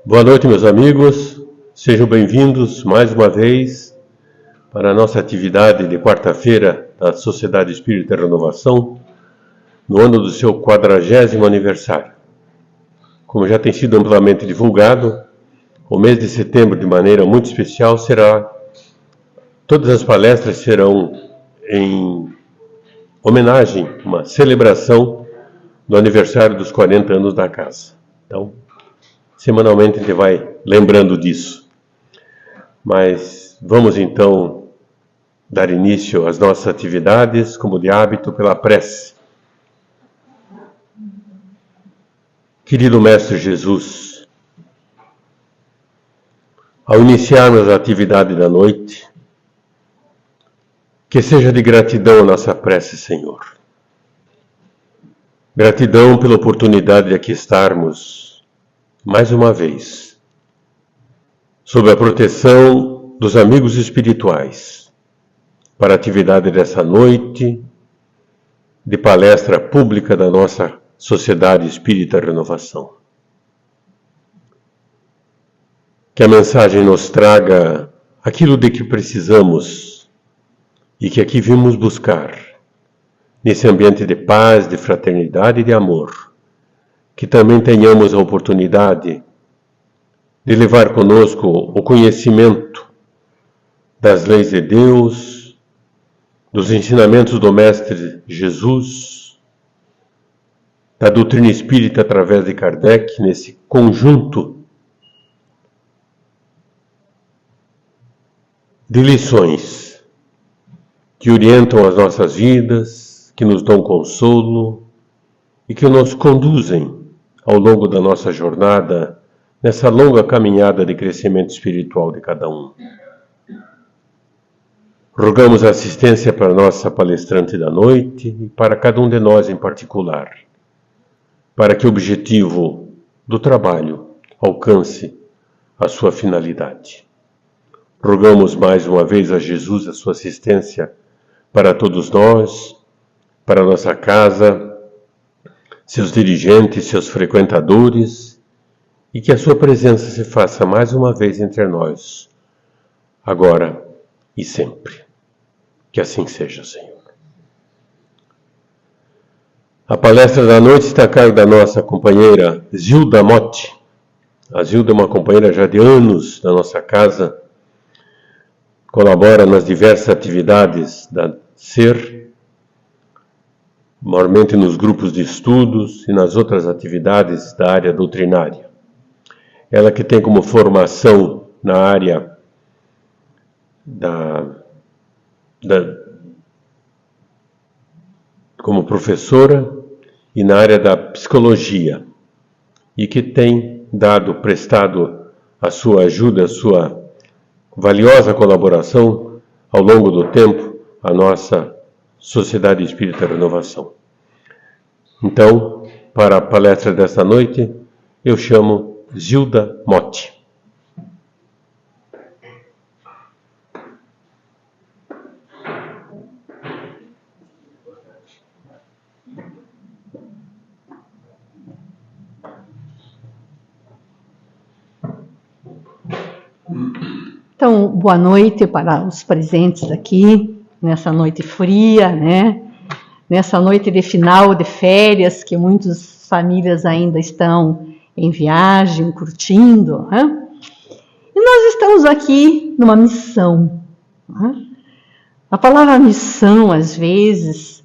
Boa noite, meus amigos. Sejam bem-vindos mais uma vez para a nossa atividade de quarta-feira da Sociedade Espírita Renovação, no ano do seu 40º aniversário. Como já tem sido amplamente divulgado, o mês de setembro, de maneira muito especial, todas as palestras serão em homenagem, uma celebração do aniversário dos 40 anos da casa. Então, semanalmente a gente vai lembrando disso. Mas vamos então dar início às nossas atividades, como de hábito, pela prece. Querido Mestre Jesus, ao iniciarmos a atividade da noite, que seja de gratidão a nossa prece, Senhor. Gratidão pela oportunidade de aqui estarmos, mais uma vez, sob a proteção dos amigos espirituais, para a atividade dessa noite de palestra pública da nossa Sociedade Espírita Renovação. Que a mensagem nos traga aquilo de que precisamos e que aqui vimos buscar, nesse ambiente de paz, de fraternidade e de amor, que também tenhamos a oportunidade de levar conosco o conhecimento das leis de Deus, dos ensinamentos do Mestre Jesus, da doutrina espírita através de Kardec, nesse conjunto de lições que orientam as nossas vidas, que nos dão consolo e que nos conduzem ao longo da nossa jornada, nessa longa caminhada de crescimento espiritual de cada um. Rogamos a assistência para a nossa palestrante da noite e para cada um de nós em particular, para que o objetivo do trabalho alcance a sua finalidade. Rogamos mais uma vez a Jesus a sua assistência para todos nós, para a nossa casa, seus dirigentes, seus frequentadores, e que a sua presença se faça mais uma vez entre nós, agora e sempre. Que assim seja, Senhor. A palestra da noite está a cargo da nossa companheira Zilda Motti. A Zilda é uma companheira já de anos da nossa casa, colabora nas diversas atividades da SER, maiormente nos grupos de estudos e nas outras atividades da área doutrinária. Ela que tem como formação na área como professora e na área da psicologia, e que tem prestado a sua ajuda, a sua valiosa colaboração ao longo do tempo à nossa Sociedade Espírita Renovação. Então, para a palestra desta noite, eu chamo Zilda Motti. Então, boa noite para os presentes aqui, nessa noite fria, né? Nessa noite de final de férias, que muitas famílias ainda estão em viagem, curtindo, né? E nós estamos aqui numa missão, né? A palavra missão, às vezes,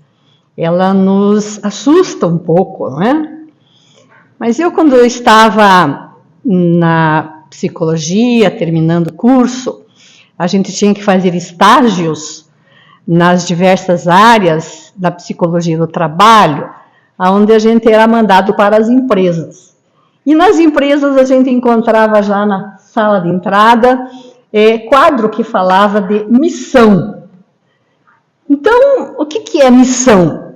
ela nos assusta um pouco, né? Mas quando eu estava na psicologia, terminando o curso, a gente tinha que fazer estágios nas diversas áreas da psicologia do trabalho, onde a gente era mandado para as empresas. E nas empresas a gente encontrava já na sala de entrada quadro que falava de missão. Então, o que é missão?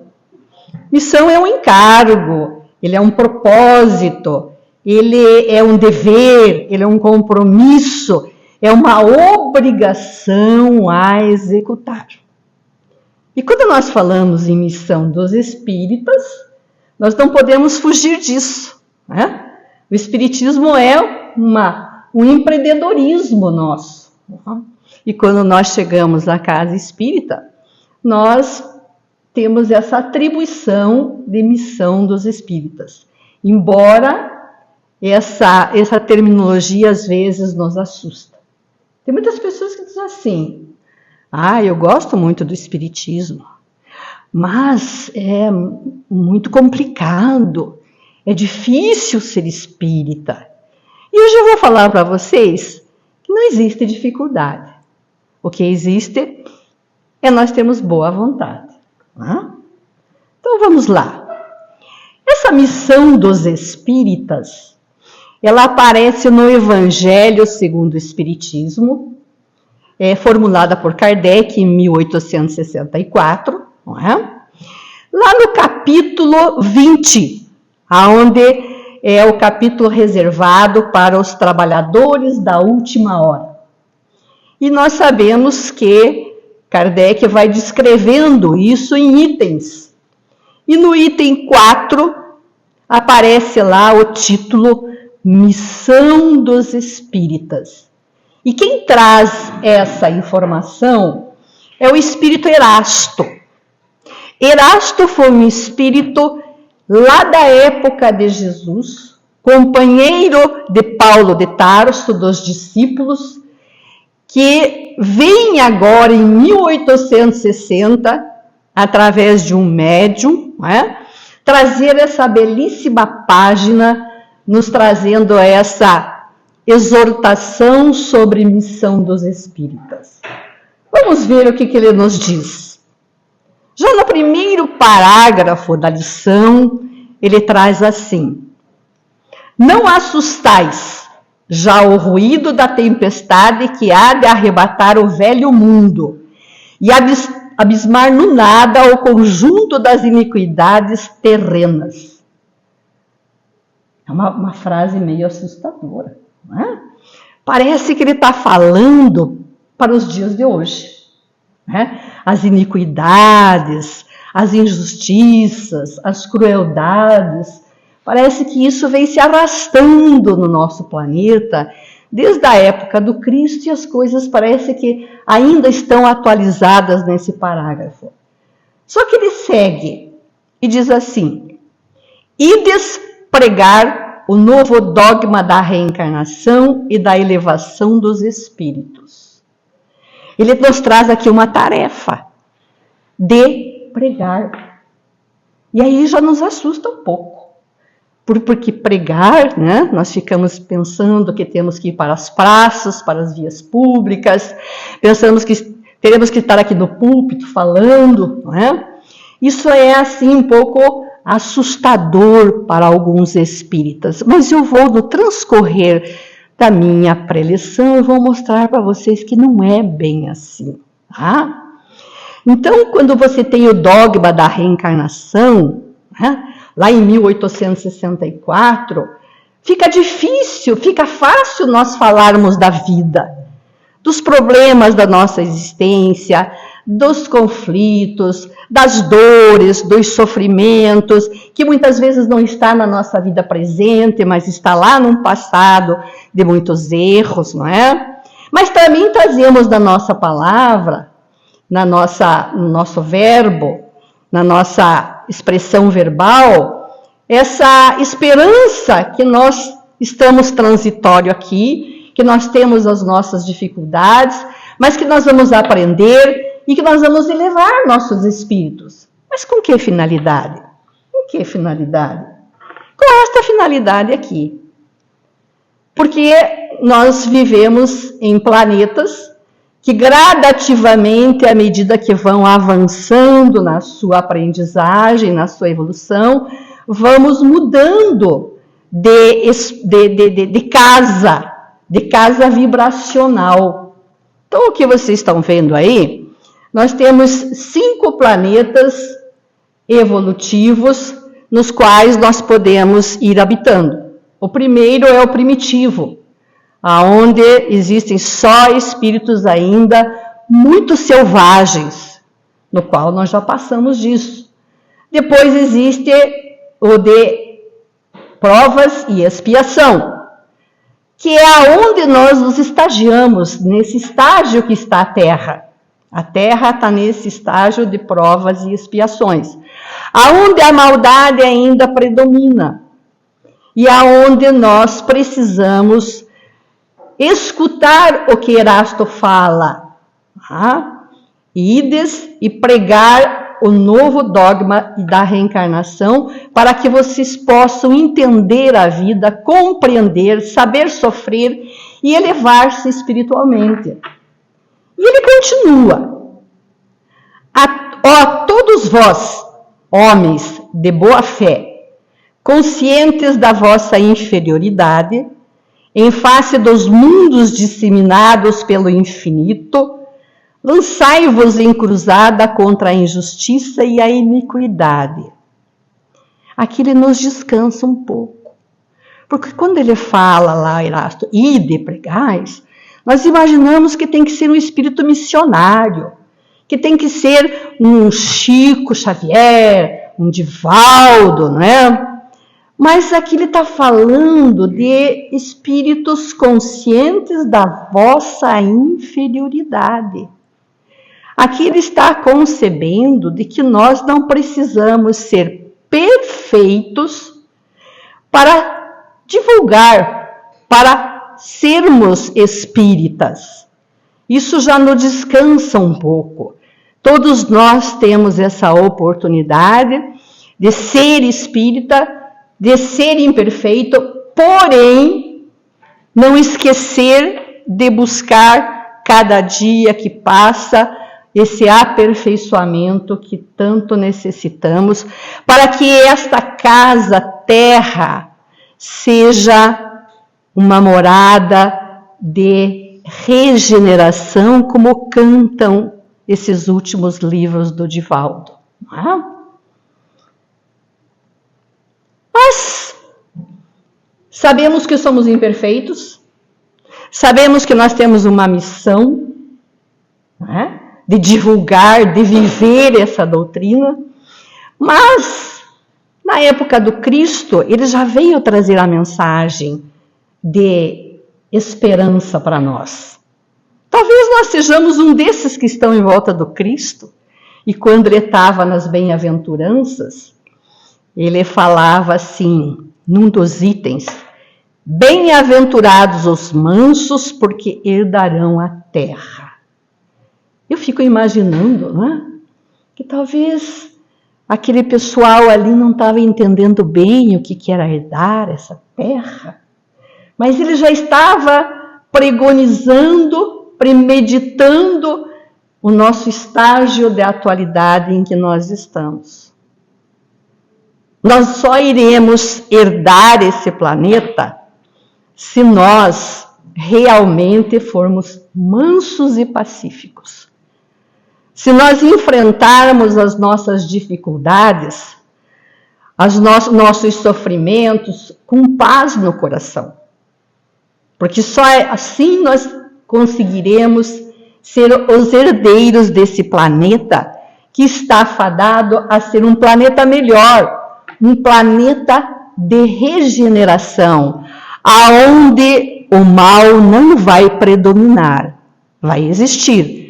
Missão é um encargo, ele é um propósito, ele é um dever, ele é um compromisso, é uma obrigação a executar. E quando nós falamos em missão dos espíritas, nós não podemos fugir disso, né? O O espiritismo é um empreendedorismo nosso. E quando nós chegamos à casa espírita, nós temos essa atribuição de missão dos espíritas. Embora essa terminologia às vezes nos assusta. Tem muitas pessoas que dizem assim: eu gosto muito do espiritismo, mas é muito complicado, é difícil ser espírita. E hoje eu vou falar para vocês que não existe dificuldade. O que existe é nós termos boa vontade. Então vamos lá. Essa missão dos espíritas, ela aparece no Evangelho segundo o Espiritismo, formulada por Kardec em 1864, não é? Lá no capítulo 20, onde é o capítulo reservado para os trabalhadores da última hora. E nós sabemos que Kardec vai descrevendo isso em itens. E no item 4 aparece lá o título Missão dos Espíritas. E quem traz essa informação é o espírito Erasto. Erasto foi um espírito lá da época de Jesus, companheiro de Paulo de Tarso, dos discípulos, que vem agora em 1860, através de um médium, trazer essa belíssima página, nos trazendo essa exortação sobre missão dos espíritas. Vamos ver o que ele nos diz. Já no primeiro parágrafo da lição, ele traz assim: não assustais já o ruído da tempestade que há de arrebatar o velho mundo e abismar no nada o conjunto das iniquidades terrenas. É uma frase meio assustadora, não é? Parece que ele está falando para os dias de hoje. As iniquidades, as injustiças, as crueldades, parece que isso vem se arrastando no nosso planeta desde a época do Cristo, e as coisas parece que ainda estão atualizadas nesse parágrafo. Só que ele segue e diz assim: ides pregar o novo dogma da reencarnação e da elevação dos espíritos. Ele nos traz aqui uma tarefa de pregar. E aí já nos assusta um pouco. Porque pregar, nós ficamos pensando que temos que ir para as praças, para as vias públicas, pensamos que teremos que estar aqui no púlpito falando, Isso é assim um pouco assustador para alguns espíritas. Mas eu vou, no transcorrer da minha preleção, eu vou mostrar para vocês que não é bem assim. Então, quando você tem o dogma da reencarnação, lá em 1864, fica difícil, fica fácil nós falarmos da vida, dos problemas da nossa existência, dos conflitos, das dores, dos sofrimentos, que muitas vezes não está na nossa vida presente, mas está lá num passado de muitos erros, não é? Mas também trazemos da nossa palavra, no nosso verbo, na nossa expressão verbal, essa esperança que nós estamos transitório aqui, que nós temos as nossas dificuldades, mas que nós vamos aprender e que nós vamos elevar nossos espíritos. Mas com que finalidade? Com que finalidade? Com esta finalidade aqui. Porque nós vivemos em planetas que gradativamente, à medida que vão avançando na sua aprendizagem, na sua evolução, vamos mudando de casa vibracional. Então, o que vocês estão vendo aí, nós temos 5 planetas evolutivos nos quais nós podemos ir habitando. O primeiro é o primitivo, onde existem só espíritos ainda muito selvagens, no qual nós já passamos disso. Depois existe o de provas e expiação, que é aonde nós nos estagiamos, nesse estágio que está a Terra. A Terra está nesse estágio de provas e expiações, aonde a maldade ainda predomina e aonde nós precisamos escutar o que Erasto fala, ides e pregar o novo dogma da reencarnação, para que vocês possam entender a vida, compreender, saber sofrer e elevar-se espiritualmente. E ele continua: ó, todos vós, homens de boa fé, conscientes da vossa inferioridade, em face dos mundos disseminados pelo infinito, lançai-vos em cruzada contra a injustiça e a iniquidade. Aqui ele nos descansa um pouco. Porque quando ele fala lá, Erasto, ide pregais, nós imaginamos que tem que ser um espírito missionário, que tem que ser um Chico Xavier, um Divaldo, não é? Mas aqui ele está falando de espíritos conscientes da vossa inferioridade. Aqui ele está concebendo de que nós não precisamos ser perfeitos para divulgar, para sermos espíritas. Isso já nos descansa um pouco. Todos nós temos essa oportunidade de ser espírita, de ser imperfeito, porém, não esquecer de buscar cada dia que passa esse aperfeiçoamento que tanto necessitamos, para que esta casa, terra, seja uma morada de regeneração, como cantam esses últimos livros do Divaldo. Não é? Mas sabemos que somos imperfeitos, sabemos que nós temos uma missão, não é? De divulgar, de viver essa doutrina, mas na época do Cristo, ele já veio trazer a mensagem de esperança para nós. Talvez nós sejamos um desses que estão em volta do Cristo, e quando ele estava nas bem-aventuranças, ele falava assim, num dos itens: bem-aventurados os mansos, porque herdarão a terra. Eu fico imaginando, né, que talvez aquele pessoal ali não estava entendendo bem o que era herdar essa terra, mas ele já estava pregonizando, premeditando o nosso estágio de atualidade em que nós estamos. Nós só iremos herdar esse planeta se nós realmente formos mansos e pacíficos. Se nós enfrentarmos as nossas dificuldades, nossos sofrimentos, com paz no coração. Porque só assim nós conseguiremos ser os herdeiros desse planeta, que está fadado a ser um planeta melhor, um planeta de regeneração, aonde o mal não vai predominar, vai existir.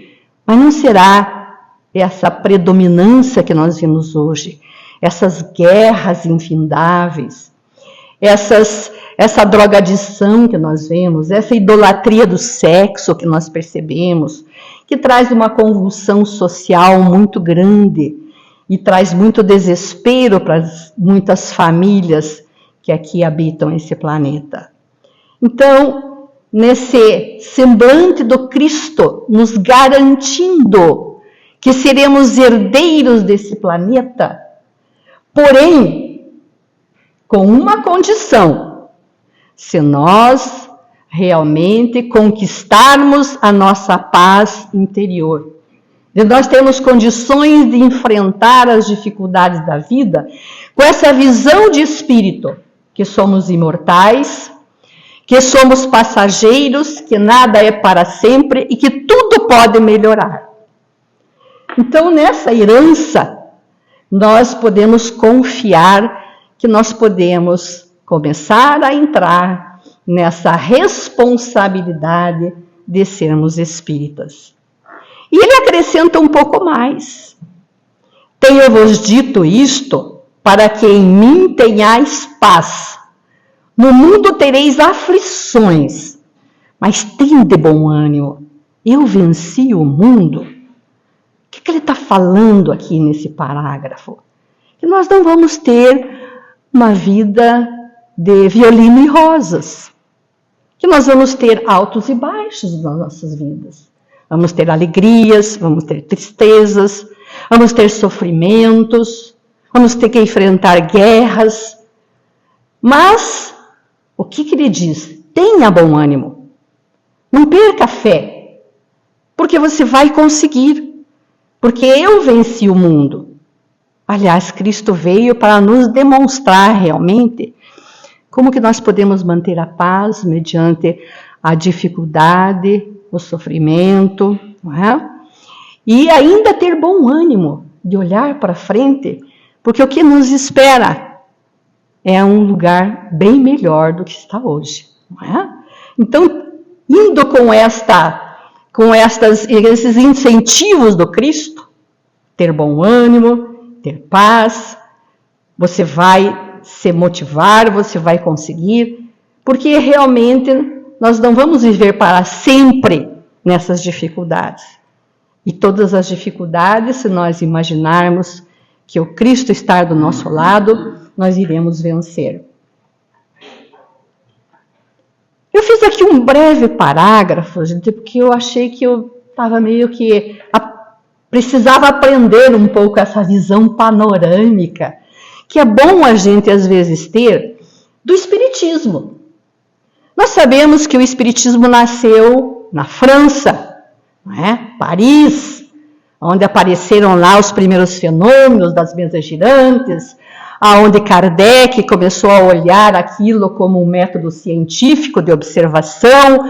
Mas não será essa predominância que nós vimos hoje, essas guerras infindáveis, essa drogadição que nós vemos, essa idolatria do sexo que nós percebemos, que traz uma convulsão social muito grande e traz muito desespero para muitas famílias que aqui habitam esse planeta. Então, nesse semblante do Cristo, nos garantindo que seremos herdeiros desse planeta, porém, com uma condição: se nós realmente conquistarmos a nossa paz interior, de nós termos condições de enfrentar as dificuldades da vida, com essa visão de espírito, que somos imortais, que somos passageiros, que nada é para sempre e que tudo pode melhorar. Então, nessa herança, nós podemos confiar que nós podemos começar a entrar nessa responsabilidade de sermos espíritas. E ele acrescenta um pouco mais. Tenho-vos dito isto, para que em mim tenhais paz. No mundo tereis aflições, mas tende bom ânimo. Eu venci o mundo. O que ele está falando aqui nesse parágrafo? Que nós não vamos ter uma vida de violino e rosas. Que nós vamos ter altos e baixos nas nossas vidas. Vamos ter alegrias, vamos ter tristezas, vamos ter sofrimentos, vamos ter que enfrentar guerras. Mas, o que ele diz? Tenha bom ânimo. Não perca a fé, porque você vai conseguir. Porque eu venci o mundo. Aliás, Cristo veio para nos demonstrar realmente como que nós podemos manter a paz mediante a dificuldade, o sofrimento, não é? E ainda ter bom ânimo de olhar para frente, porque o que nos espera é um lugar bem melhor do que está hoje, não é? Então, indo com esses incentivos do Cristo, ter bom ânimo, ter paz, você vai se motivar, você vai conseguir, porque realmente nós não vamos viver para sempre nessas dificuldades. E todas as dificuldades, se nós imaginarmos que o Cristo está do nosso lado, nós iremos vencer. Eu fiz aqui um breve parágrafo, gente, porque eu achei que eu estava meio que... precisava aprender um pouco essa visão panorâmica, que é bom a gente às vezes ter, do Espiritismo. Nós sabemos que o Espiritismo nasceu na França, não é? Paris, onde apareceram lá os primeiros fenômenos das mesas girantes, aonde Kardec começou a olhar aquilo como um método científico de observação,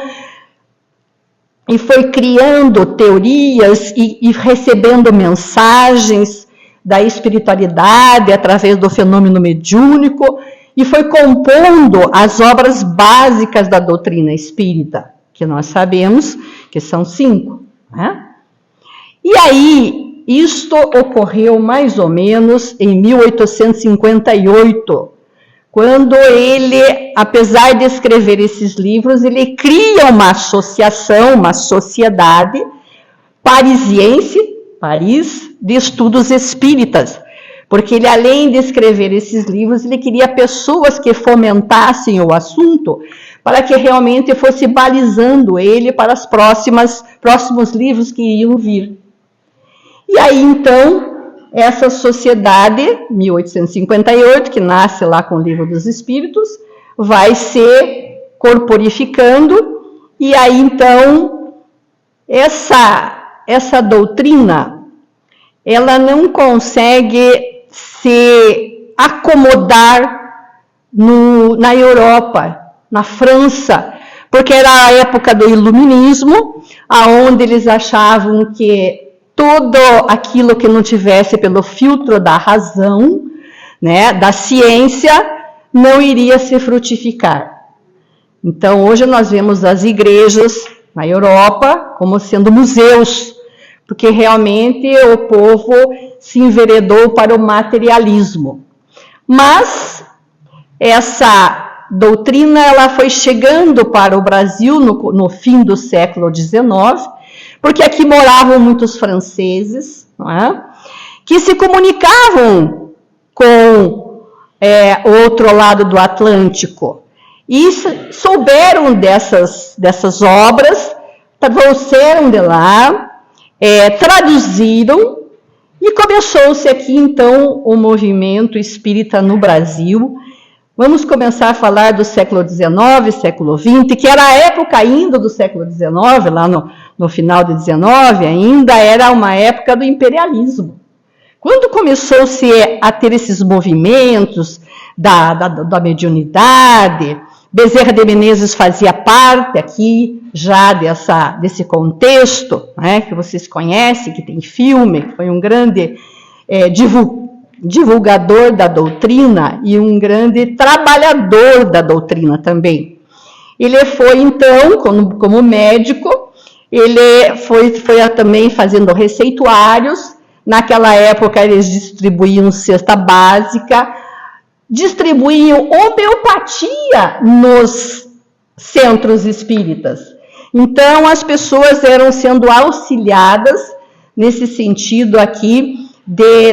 e foi criando teorias e recebendo mensagens da espiritualidade através do fenômeno mediúnico, e foi compondo as obras básicas da doutrina espírita, que nós sabemos que são 5. Né? E aí, isto ocorreu mais ou menos em 1858, quando ele, apesar de escrever esses livros, ele cria uma associação, uma sociedade parisiense, Paris, de estudos espíritas. Porque ele, além de escrever esses livros, ele queria pessoas que fomentassem o assunto, para que realmente fosse balizando ele para os próximos livros que iriam vir. E aí, então, essa sociedade, 1858, que nasce lá com o Livro dos Espíritos, vai se corporificando, e aí, então, essa doutrina, ela não consegue se acomodar na Europa, na França, porque era a época do Iluminismo, aonde eles achavam que tudo aquilo que não tivesse pelo filtro da razão, né, da ciência, não iria se frutificar. Então, hoje nós vemos as igrejas na Europa como sendo museus, porque realmente o povo se enveredou para o materialismo. Mas essa doutrina ela foi chegando para o Brasil no fim do século XIX, porque aqui moravam muitos franceses, não é? Que se comunicavam com o outro lado do Atlântico. E souberam dessas obras, trouxeram de lá, traduziram, e começou-se aqui, então, o movimento espírita no Brasil. Vamos começar a falar do século XIX, século XX, que era a época ainda do século XIX, lá no final do XIX, ainda era uma época do imperialismo. Quando começou-se a ter esses movimentos da mediunidade, Bezerra de Menezes fazia parte aqui já desse contexto, né, que vocês conhecem, que tem filme, que foi um grande divulgador da doutrina e um grande trabalhador da doutrina também. Ele foi, então, como médico, ele foi também fazendo receituários. Naquela época, eles distribuíam cesta básica, distribuíam homeopatia nos centros espíritas. Então, as pessoas eram sendo auxiliadas nesse sentido aqui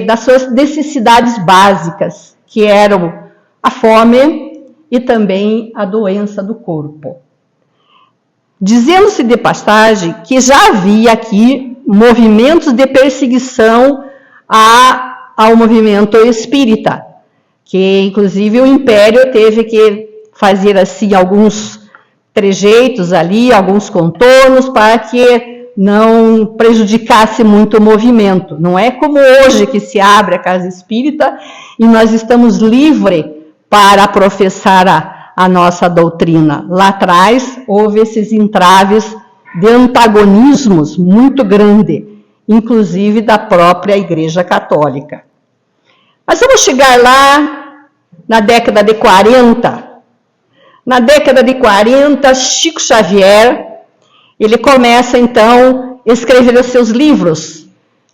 das suas necessidades básicas, que eram a fome e também a doença do corpo. Dizendo-se de passagem que já havia aqui movimentos de perseguição ao movimento espírita, que inclusive o Império teve que fazer assim alguns trejeitos ali, alguns contornos para que não prejudicasse muito o movimento. Não é como hoje que se abre a casa espírita e nós estamos livres para professar a nossa doutrina. Lá atrás houve esses entraves de antagonismos muito grandes, inclusive da própria Igreja Católica. Mas vamos chegar lá na década de 40. Na década de 40, Chico Xavier, ele começa então a escrever os seus livros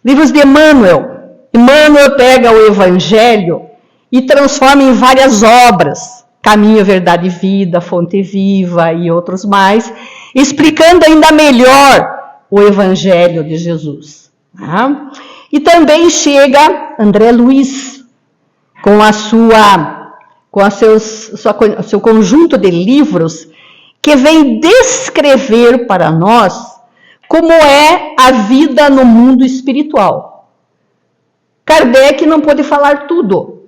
de Emmanuel. Emmanuel pega o Evangelho e transforma em várias obras, Caminho, Verdade e Vida, Fonte Viva e outros mais, explicando ainda melhor o Evangelho de Jesus. E também chega André Luiz, com seu conjunto de livros, que vem descrever para nós como é a vida no mundo espiritual. Kardec não pôde falar tudo,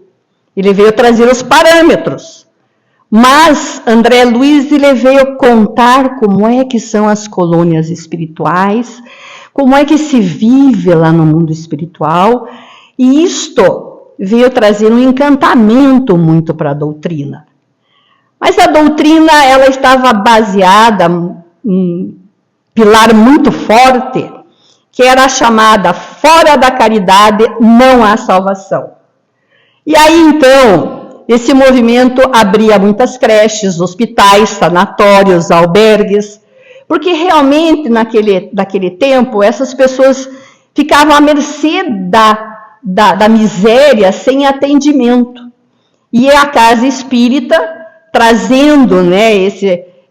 ele veio trazer os parâmetros, mas André Luiz ele veio contar como é que são as colônias espirituais, como é que se vive lá no mundo espiritual, e isto veio trazer um encantamento muito para a doutrina. Mas a doutrina, ela estava baseada em um pilar muito forte, que era a chamada fora da caridade não há salvação. E aí, então, esse movimento abria muitas creches, hospitais, sanatórios, albergues, porque realmente, naquele tempo, essas pessoas ficavam à mercê da miséria sem atendimento. E a casa espírita, trazendo, né,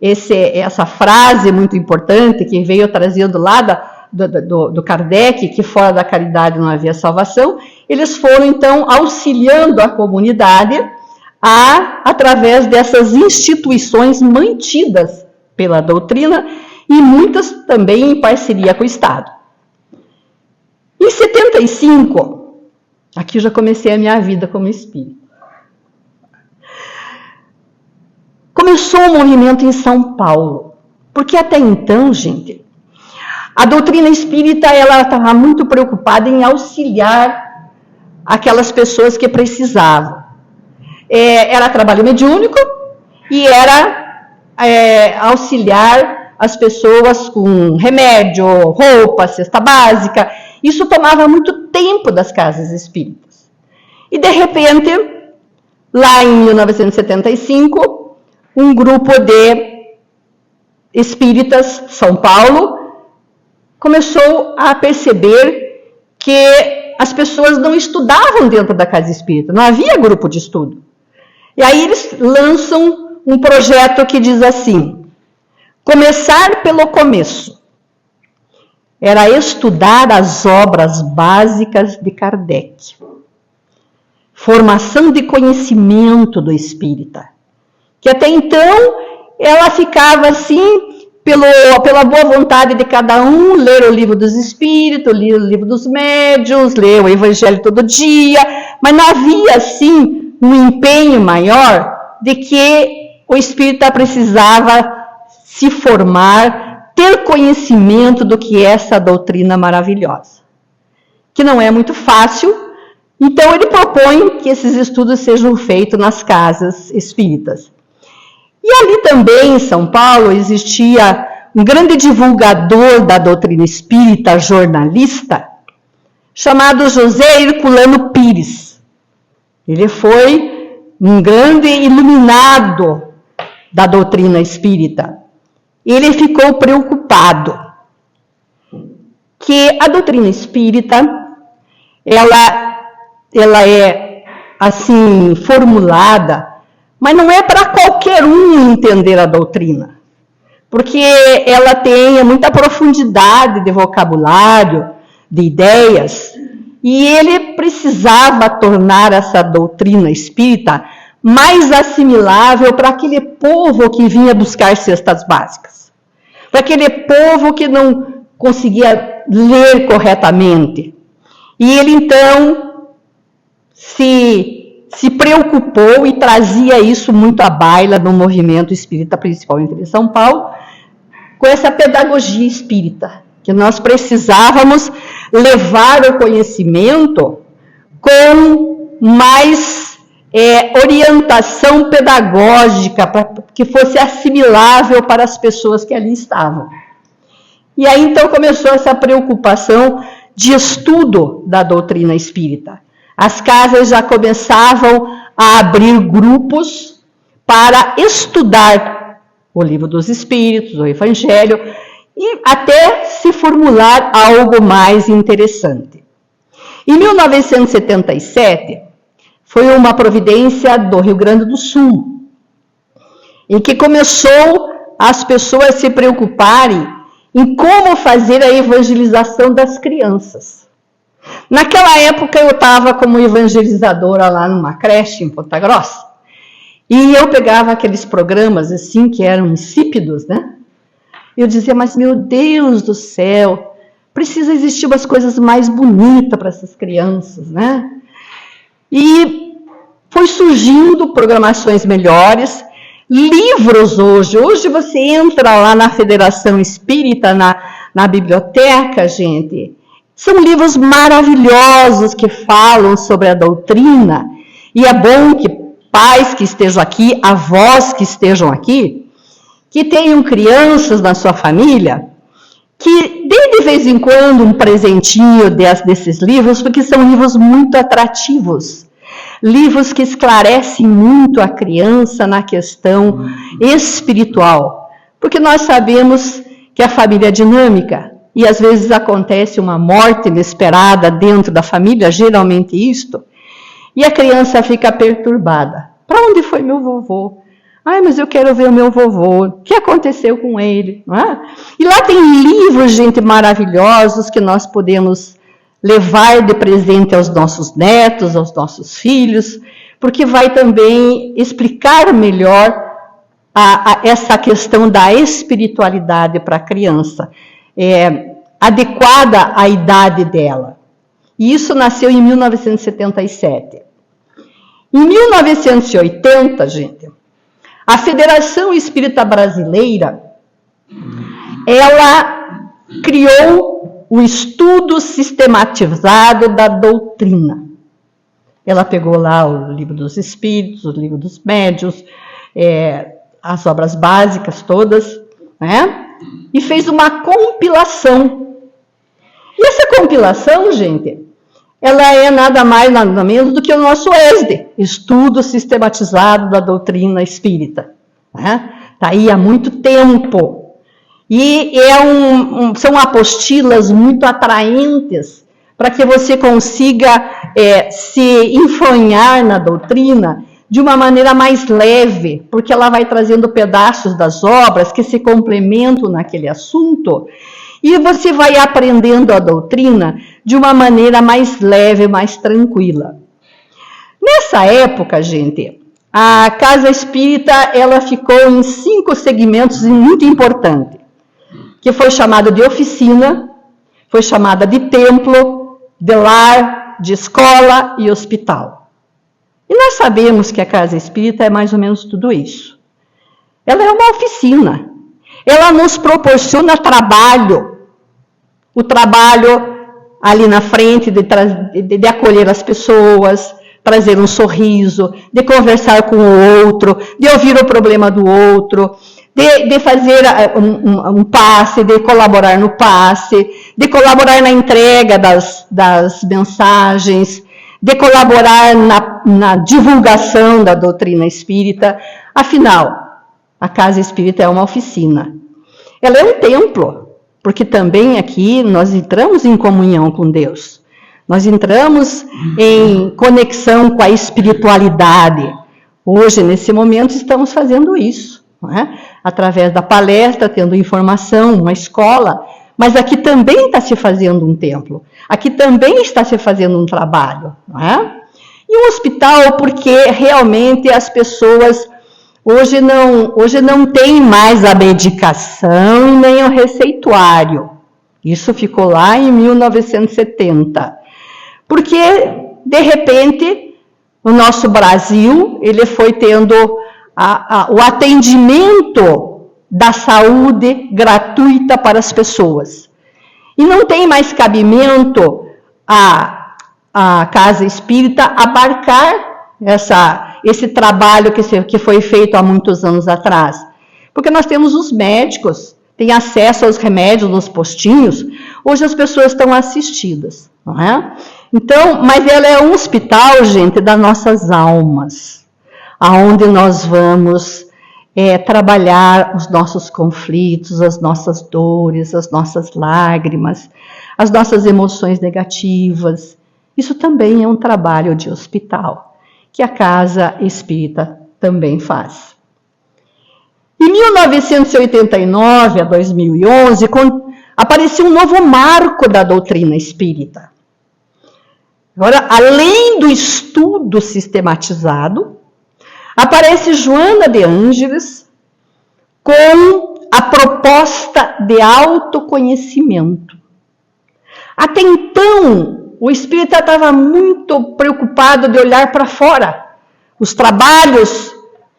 essa frase muito importante que veio trazendo lá do Kardec, que fora da caridade não havia salvação, eles foram então auxiliando a comunidade através dessas instituições mantidas pela doutrina e muitas também em parceria com o Estado. Em 75, aqui eu já comecei a minha vida como espírita. Começou um movimento em São Paulo, porque até então, gente, a doutrina espírita ela estava muito preocupada em auxiliar aquelas pessoas que precisavam. Era trabalho mediúnico e era auxiliar as pessoas com remédio, roupa, cesta básica. Isso tomava muito tempo das casas espíritas. E, de repente, lá em 1975, um grupo de espíritas, São Paulo, começou a perceber que as pessoas não estudavam dentro da casa espírita, não havia grupo de estudo. E aí eles lançam um projeto que diz assim: começar pelo começo. Era estudar as obras básicas de Kardec. Formação de conhecimento do espírita. Que até então ela ficava assim, pela boa vontade de cada um, ler o livro dos espíritos, ler o livro dos médiuns, ler o evangelho todo dia, mas não havia assim um empenho maior de que o espírita precisava se formar, ter conhecimento do que é essa doutrina maravilhosa, que não é muito fácil. Então ele propõe que esses estudos sejam feitos nas casas espíritas. E ali também, em São Paulo, existia um grande divulgador da doutrina espírita, jornalista, chamado José Herculano Pires. Ele foi um grande iluminado da doutrina espírita. Ele ficou preocupado que a doutrina espírita, ela é assim formulada, mas não é para qualquer um entender a doutrina, porque ela tem muita profundidade de vocabulário, de ideias, e ele precisava tornar essa doutrina espírita mais assimilável para aquele povo que vinha buscar cestas básicas, para aquele povo que não conseguia ler corretamente. E ele então se preocupou e trazia isso muito à baila no movimento espírita, principalmente em São Paulo, com essa pedagogia espírita, que nós precisávamos levar o conhecimento com mais orientação pedagógica, para que fosse assimilável para as pessoas que ali estavam. E aí então começou essa preocupação de estudo da doutrina espírita. As casas já começavam a abrir grupos para estudar o Livro dos Espíritos, o Evangelho, e até se formular algo mais interessante. Em 1977, foi uma providência do Rio Grande do Sul, em que começou as pessoas se preocuparem em como fazer a evangelização das crianças. Naquela época eu estava como evangelizadora lá numa creche em Ponta Grossa, e eu pegava aqueles programas assim que eram insípidos, né? Eu dizia, mas meu Deus do céu, precisa existir umas coisas mais bonitas para essas crianças, né? E foi surgindo programações melhores, livros hoje você entra lá na Federação Espírita, na biblioteca, gente, são livros maravilhosos que falam sobre a doutrina, e é bom que pais que estejam aqui, avós que estejam aqui, que tenham crianças na sua família, que dê de vez em quando um presentinho desses livros, porque são livros muito atrativos, livros que esclarecem muito a criança na questão espiritual, porque nós sabemos que a família é dinâmica, e às vezes acontece uma morte inesperada dentro da família, geralmente isto, e a criança fica perturbada. Para onde foi meu vovô? Ai, mas eu quero ver o meu vovô. O que aconteceu com ele? Não é? E lá tem livros, gente, maravilhosos que nós podemos levar de presente aos nossos netos, aos nossos filhos, porque vai também explicar melhor essa questão da espiritualidade para a criança, adequada à idade dela. E isso nasceu em 1977. Em 1980, gente, a Federação Espírita Brasileira, ela criou o estudo sistematizado da doutrina. Ela pegou lá o Livro dos Espíritos, o Livro dos Médiuns, as obras básicas todas, né? E fez uma compilação. E essa compilação, gente, ela é nada mais, nada menos do que o nosso ESD, Estudo Sistematizado da Doutrina Espírita. Né? Está aí há muito tempo. E são apostilas muito atraentes para que você consiga se enfronhar na doutrina de uma maneira mais leve, porque ela vai trazendo pedaços das obras que se complementam naquele assunto, e você vai aprendendo a doutrina de uma maneira mais leve, mais tranquila. Nessa época, gente, a Casa Espírita ela ficou em 5 segmentos muito importantes, que foi chamada de oficina, foi chamada de templo, de lar, de escola e hospital. E nós sabemos que a Casa Espírita é mais ou menos tudo isso. Ela é uma oficina. Ela nos proporciona trabalho. O trabalho ali na frente de acolher as pessoas, trazer um sorriso, de conversar com o outro, de ouvir o problema do outro, de fazer um passe, de colaborar no passe, de colaborar na entrega das mensagens, de colaborar na divulgação da doutrina espírita. Afinal, a Casa Espírita é uma oficina. Ela é um templo, porque também aqui nós entramos em comunhão com Deus. Nós entramos em conexão com a espiritualidade. Hoje, nesse momento, estamos fazendo isso, não é? Através da palestra, tendo informação, uma escola. Mas aqui também está se fazendo um templo. Aqui também está se fazendo um trabalho, não é? E um hospital, porque realmente as pessoas hoje não têm mais a medicação e nem o receituário. Isso ficou lá em 1970. Porque, de repente, o nosso Brasil, ele foi tendo o atendimento da saúde gratuita para as pessoas. E não tem mais cabimento a Casa Espírita abarcar esse trabalho que foi feito há muitos anos atrás. Porque nós temos os médicos, têm acesso aos remédios nos postinhos, hoje as pessoas estão assistidas, não é? Então, mas ela é um hospital, gente, das nossas almas, aonde nós vamos trabalhar os nossos conflitos, as nossas dores, as nossas lágrimas, as nossas emoções negativas. Isso também é um trabalho de hospital, que a Casa Espírita também faz. Em 1989 a 2011, apareceu um novo marco da doutrina espírita. Agora, além do estudo sistematizado, aparece Joana de Ângeles com a proposta de autoconhecimento. Até então, o espírita estava muito preocupado de olhar para fora. Os trabalhos,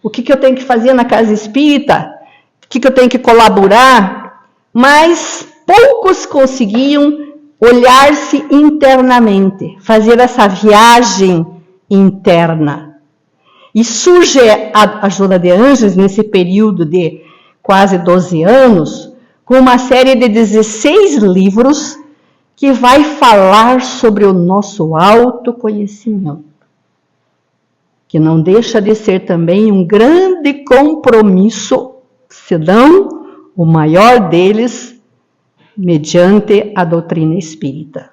o que eu tenho que fazer na Casa Espírita, o que eu tenho que colaborar, mas poucos conseguiam olhar-se internamente, fazer essa viagem interna. E surge a Joana de Ângeles, nesse período de quase 12 anos, com uma série de 16 livros que vai falar sobre o nosso autoconhecimento, que não deixa de ser também um grande compromisso, se não o maior deles, mediante a doutrina espírita.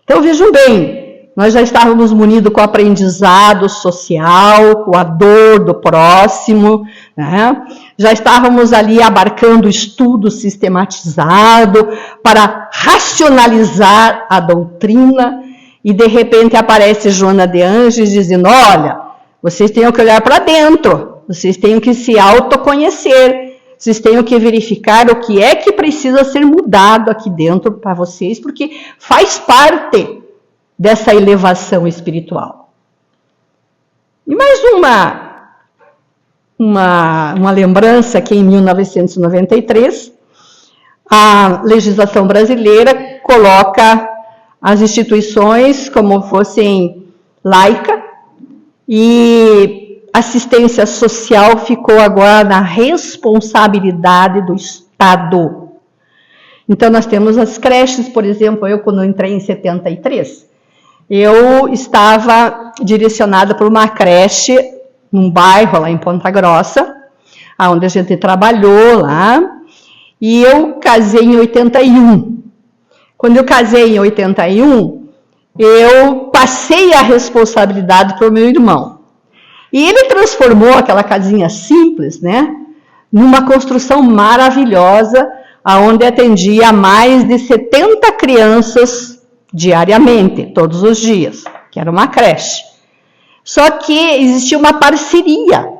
Então vejam bem, nós já estávamos munidos com o aprendizado social, com a dor do próximo, né? Já estávamos ali abarcando o estudo sistematizado para racionalizar a doutrina, e de repente aparece Joana de Ângeles dizendo, olha, vocês têm que olhar para dentro, vocês têm que se autoconhecer, vocês têm que verificar o que é que precisa ser mudado aqui dentro para vocês, porque faz parte dessa elevação espiritual. E mais uma lembrança que em 1993, a legislação brasileira coloca as instituições como fossem laica, e assistência social ficou agora na responsabilidade do Estado. Então nós temos as creches, por exemplo, eu quando entrei em 73, eu estava direcionada para uma creche num bairro lá em Ponta Grossa, onde a gente trabalhou lá, e eu casei em 81. Quando eu casei em 81, eu passei a responsabilidade para o meu irmão. E ele transformou aquela casinha simples, né, numa construção maravilhosa, onde atendia mais de 70 crianças diariamente, todos os dias, que era uma creche. Só que existia uma parceria.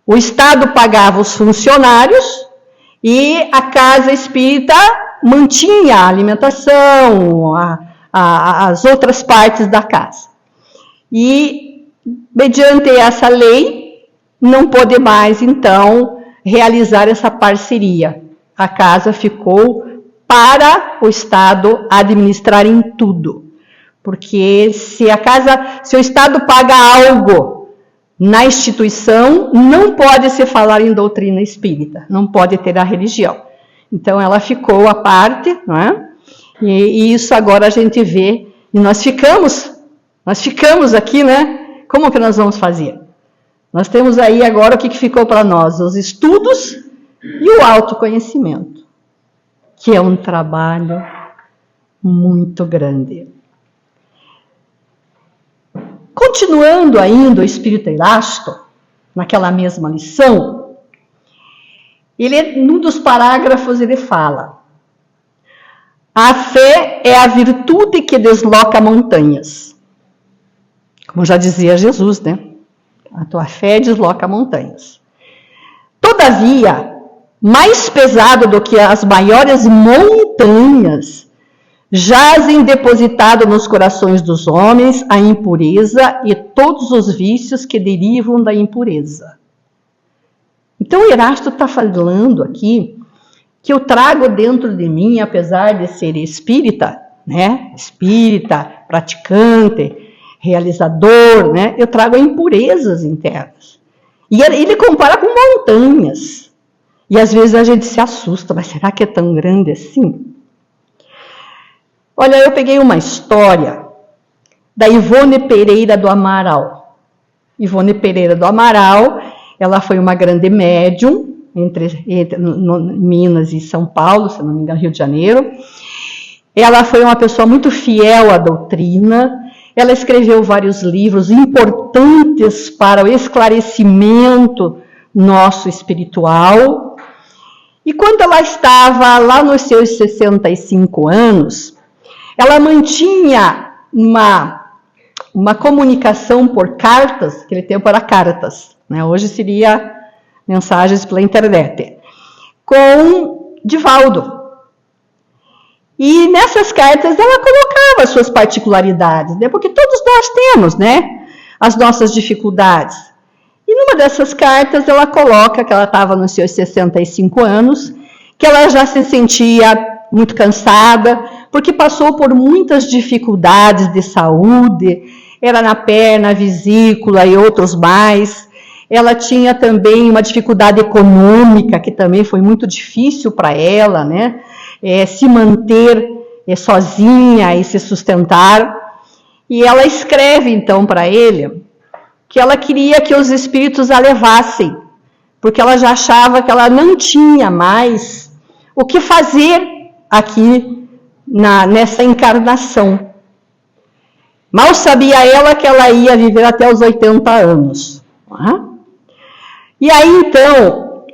O Estado pagava os funcionários e a Casa Espírita mantinha a alimentação, as outras partes da casa. E, mediante essa lei, não pôde mais, então, realizar essa parceria. A casa ficou para o Estado administrar em tudo. Porque se o Estado paga algo na instituição, não pode se falar em doutrina espírita, não pode ter a religião. Então ela ficou à parte, não é? E isso agora a gente vê, e nós ficamos Nós ficamos aqui, né? Como que nós vamos fazer? Nós temos aí agora o que ficou para nós? Os estudos e o autoconhecimento, que é um trabalho muito grande. Continuando ainda o Espírito Erasto, naquela mesma lição, num dos parágrafos ele fala: a fé é a virtude que desloca montanhas. Como já dizia Jesus, né? A tua fé desloca montanhas. Todavia, mais pesado do que as maiores montanhas, jazem depositado nos corações dos homens a impureza e todos os vícios que derivam da impureza. Então, Erasto está falando aqui que eu trago dentro de mim, apesar de ser espírita, né? Espírita, praticante, realizador, né? Eu trago impurezas internas. E ele compara com montanhas. E às vezes a gente se assusta, mas será que é tão grande assim? Olha, eu peguei uma história da Ivone Pereira do Amaral. Ivone Pereira do Amaral, ela foi uma grande médium entre Minas e São Paulo, se não me engano, Rio de Janeiro. Ela foi uma pessoa muito fiel à doutrina. Ela escreveu vários livros importantes para o esclarecimento nosso espiritual. E quando ela estava lá nos seus 65 anos, ela mantinha uma comunicação por cartas, naquele tempo era cartas, né? Hoje seria mensagens pela internet, com Divaldo. E nessas cartas ela colocava suas particularidades, né? Porque todos nós temos, né, as nossas dificuldades. E numa dessas cartas ela coloca que ela estava nos seus 65 anos, que ela já se sentia muito cansada, porque passou por muitas dificuldades de saúde, era na perna, vesícula e outros mais. Ela tinha também uma dificuldade econômica, que também foi muito difícil para ela, né? Se manter sozinha e se sustentar. E ela escreve, então, para ele, que ela queria que os espíritos a levassem, porque ela já achava que ela não tinha mais o que fazer aqui nessa encarnação. Mal sabia ela que ela ia viver até os 80 anos. E aí, então,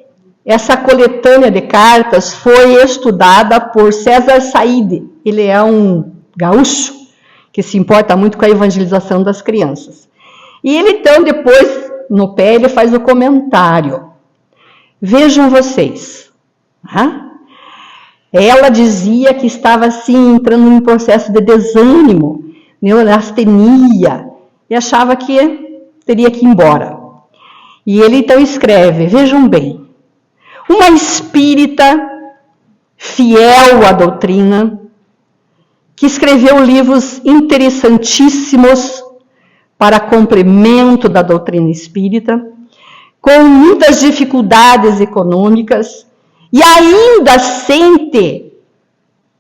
essa coletânea de cartas foi estudada por César Saide. Ele é um gaúcho que se importa muito com a evangelização das crianças. E ele, então, depois, no pé, ele faz o comentário. Vejam vocês. Ela dizia que estava, assim, entrando num processo de desânimo, neurastenia, e achava que teria que ir embora. E ele, então, escreve, vejam bem, uma espírita fiel à doutrina, que escreveu livros interessantíssimos para cumprimento da doutrina espírita, com muitas dificuldades econômicas, e ainda sente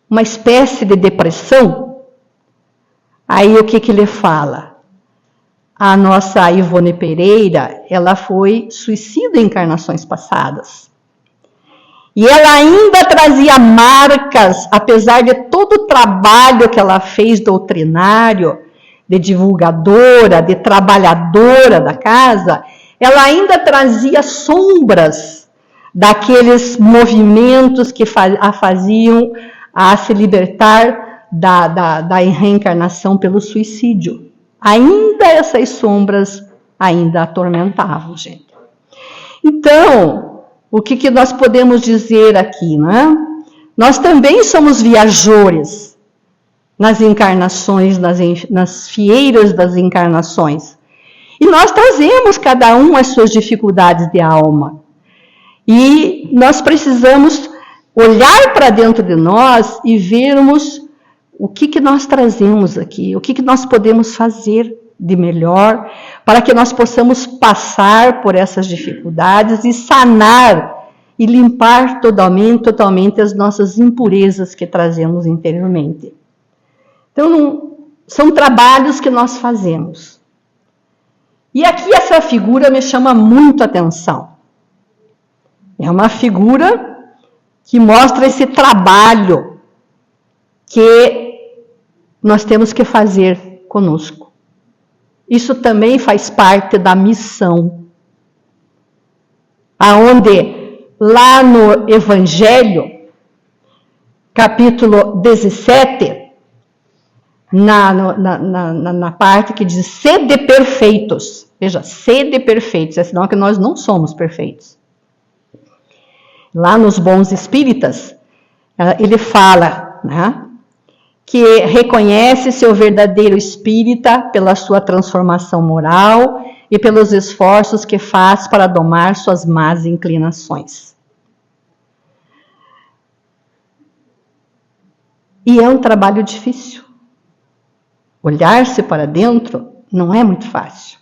uma espécie de depressão. Aí o que ele fala? A nossa Ivone Pereira, ela foi suicida em encarnações passadas. E ela ainda trazia marcas, apesar de todo o trabalho que ela fez doutrinário, de divulgadora, de trabalhadora da casa, ela ainda trazia sombras daqueles movimentos que a faziam a se libertar da reencarnação pelo suicídio. Ainda essas sombras ainda atormentavam, gente. Então, o que nós podemos dizer aqui, né? Nós também somos viajores nas encarnações, nas fieiras das encarnações. E nós trazemos cada um as suas dificuldades de alma. E nós precisamos olhar para dentro de nós e vermos o que nós trazemos aqui, o que nós podemos fazer de melhor para que nós possamos passar por essas dificuldades e sanar e limpar totalmente as nossas impurezas que trazemos interiormente. Então, São trabalhos que nós fazemos. E aqui essa figura me chama muito a atenção. É uma figura que mostra esse trabalho que nós temos que fazer conosco. Isso também faz parte da missão. Aonde lá no Evangelho, capítulo 17, na parte que diz sede perfeitos. Veja, sede perfeitos, é sinal que nós não somos perfeitos. Lá nos Bons Espíritas, ele fala, né, que reconhece seu verdadeiro espírita pela sua transformação moral e pelos esforços que faz para domar suas más inclinações. E é um trabalho difícil. Olhar-se para dentro não é muito fácil.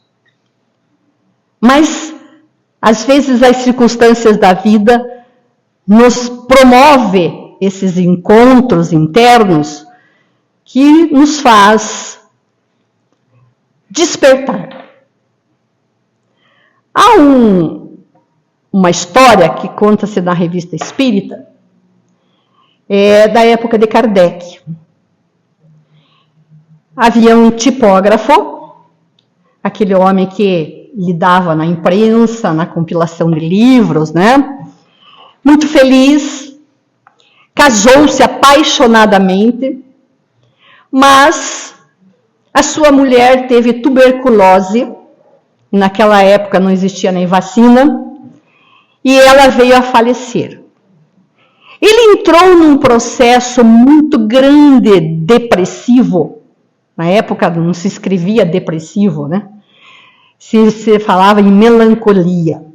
Mas, às vezes, as circunstâncias da vida nos promove esses encontros internos que nos faz despertar. Há uma história que conta-se na Revista Espírita, da época de Kardec. Havia um tipógrafo, aquele homem que lidava na imprensa, na compilação de livros, né? Muito feliz, casou-se apaixonadamente, mas a sua mulher teve tuberculose, naquela época não existia nem vacina, e ela veio a falecer. Ele entrou num processo muito grande, depressivo. Na época não se escrevia depressivo, né? Se falava em melancolia.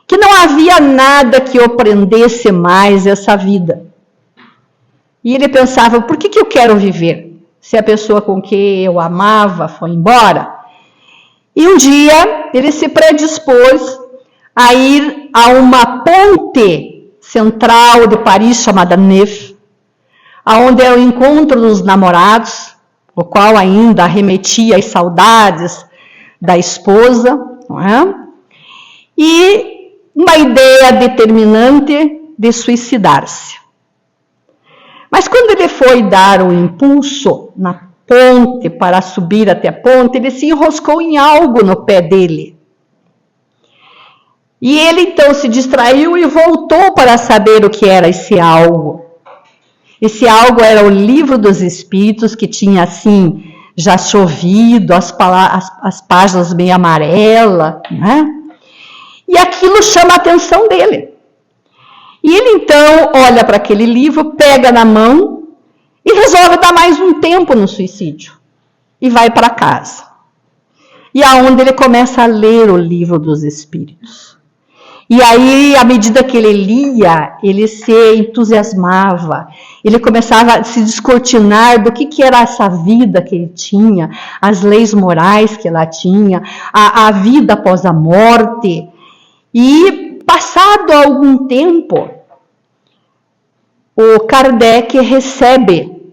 Que não havia nada que o prendesse mais essa vida. E ele pensava, por que eu quero viver? Se a pessoa com quem eu amava foi embora. E um dia ele se predispôs a ir a uma ponte central de Paris chamada Nef, onde é o encontro dos namorados, o qual ainda remetia às saudades da esposa, não é? E uma ideia determinante de suicidar-se. Mas quando ele foi dar o impulso na ponte para subir até a ponte, ele se enroscou em algo no pé dele. E ele então se distraiu e voltou para saber o que era esse algo. Esse algo era o Livro dos Espíritos, que tinha assim, já chovido, as páginas meio amarelas, né? E aquilo chama a atenção dele. E ele então olha para aquele livro, pega na mão e resolve dar mais um tempo no suicídio. E vai para casa. E aonde ele começa a ler o Livro dos Espíritos. E aí, à medida que ele lia, ele se entusiasmava. Ele começava a se descortinar do que era essa vida que ele tinha, as leis morais que ela tinha, a vida após a morte. E, passado algum tempo, o Kardec recebe,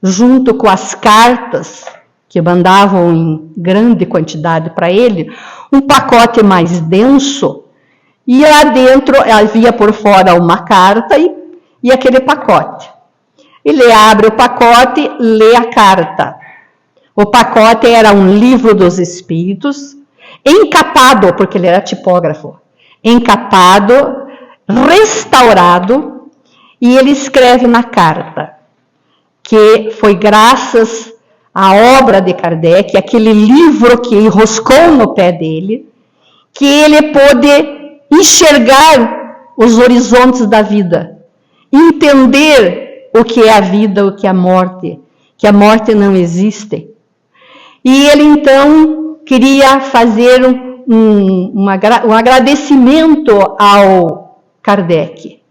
junto com as cartas que mandavam em grande quantidade para ele, um pacote mais denso. E lá dentro havia por fora uma carta e aquele pacote. Ele abre o pacote, lê a carta. O pacote era um Livro dos Espíritos, encapado, porque ele era tipógrafo, encapado, restaurado, e ele escreve na carta que foi graças à obra de Kardec, aquele livro que enroscou no pé dele, que ele pôde enxergar os horizontes da vida, entender o que é a vida, o que é a morte, que a morte não existe. E ele então queria fazer um agradecimento ao Kardec.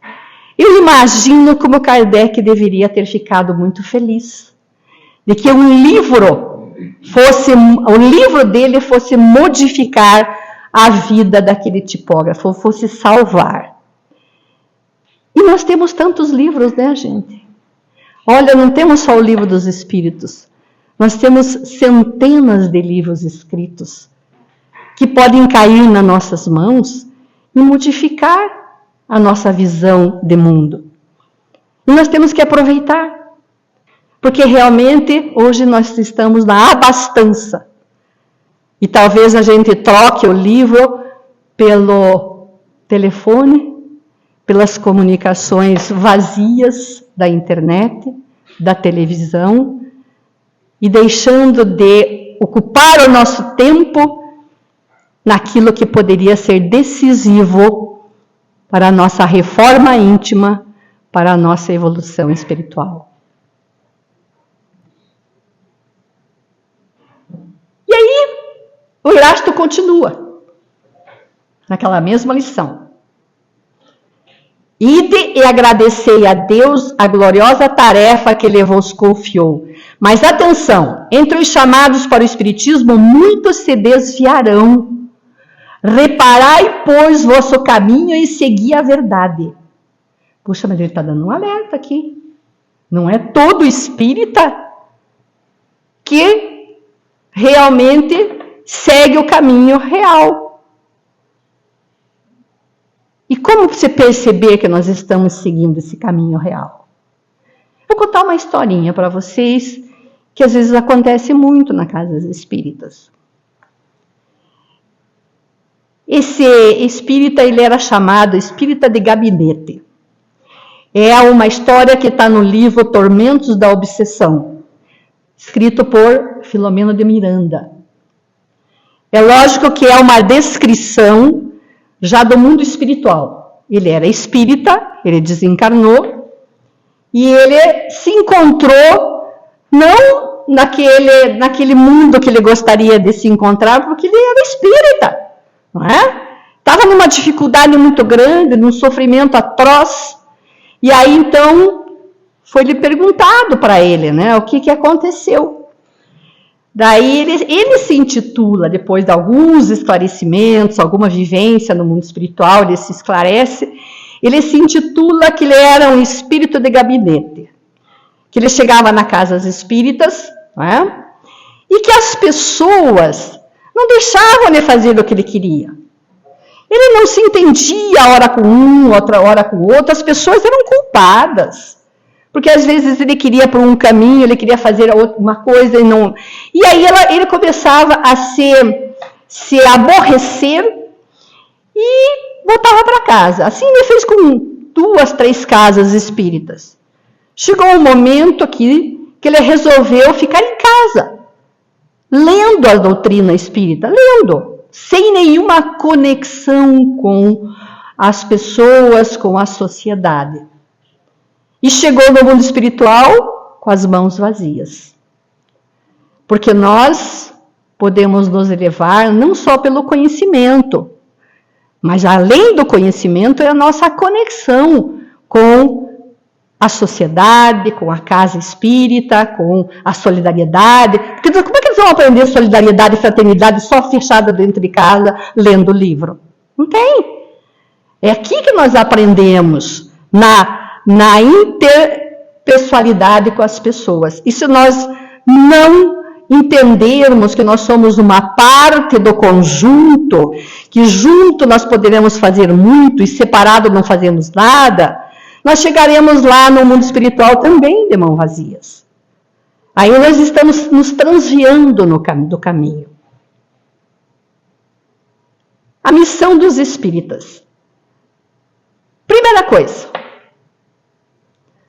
Eu imagino como Kardec deveria ter ficado muito feliz de que o livro dele fosse modificar a vida daquele tipógrafo, fosse salvar. E nós temos tantos livros, né, gente? Olha, não temos só o Livro dos Espíritos. Nós temos centenas de livros escritos que podem cair nas nossas mãos e modificar a nossa visão de mundo. E nós temos que aproveitar, porque realmente hoje nós estamos na abastança. E talvez a gente troque o livro pelo telefone, pelas comunicações vazias da internet, da televisão, e deixando de ocupar o nosso tempo naquilo que poderia ser decisivo para a nossa reforma íntima, para a nossa evolução espiritual. E aí, o Erasto continua, naquela mesma lição. Ide e agradecei a Deus a gloriosa tarefa que Ele vos confiou. Mas atenção, entre os chamados para o Espiritismo, muitos se desviarão. Reparai, pois, vosso caminho e segui a verdade. Puxa, mas ele está dando um alerta aqui. Não é todo espírita que realmente segue o caminho real. E como você perceber que nós estamos seguindo esse caminho real? Vou contar uma historinha para vocês, que às vezes acontece muito nas casas espíritas. Esse espírita, ele era chamado espírita de gabinete. É uma história que está no livro Tormentos da Obsessão, escrito por Filomeno de Miranda. É lógico que é uma descrição já do mundo espiritual. Ele era espírita, ele desencarnou, e ele se encontrou, não naquele mundo que ele gostaria de se encontrar, porque ele era espírita, não é? Estava numa dificuldade muito grande, num sofrimento atroz, e aí então foi-lhe perguntado para ele, né, o que aconteceu. Daí ele se intitula, depois de alguns esclarecimentos, alguma vivência no mundo espiritual, ele se esclarece, ele se intitula que ele era um espírito de gabinete, que ele chegava na casa espíritas, né, e que as pessoas não deixavam ele fazer o que ele queria. Ele não se entendia, hora com um, outra hora com outro, as pessoas eram culpadas. Porque às vezes ele queria por um caminho, ele queria fazer uma coisa e não... E aí ele começava a se aborrecer e voltava para casa. Assim ele fez com 2, 3 casas espíritas. Chegou um momento aqui que ele resolveu ficar em casa, lendo a doutrina espírita, sem nenhuma conexão com as pessoas, com a sociedade. E chegou no mundo espiritual com as mãos vazias. Porque nós podemos nos elevar não só pelo conhecimento, mas além do conhecimento é a nossa conexão com a sociedade, com a casa espírita, com a solidariedade. Porque como é que eles vão aprender solidariedade e fraternidade só fechada dentro de casa, lendo livro? Não tem. É aqui que nós aprendemos, na interpessoalidade com as pessoas. E se nós não entendermos que nós somos uma parte do conjunto, que junto nós poderemos fazer muito e separado não fazemos nada, nós chegaremos lá no mundo espiritual também de mãos vazias. Aí nós estamos nos transviando do caminho. A missão dos espíritas. Primeira coisa.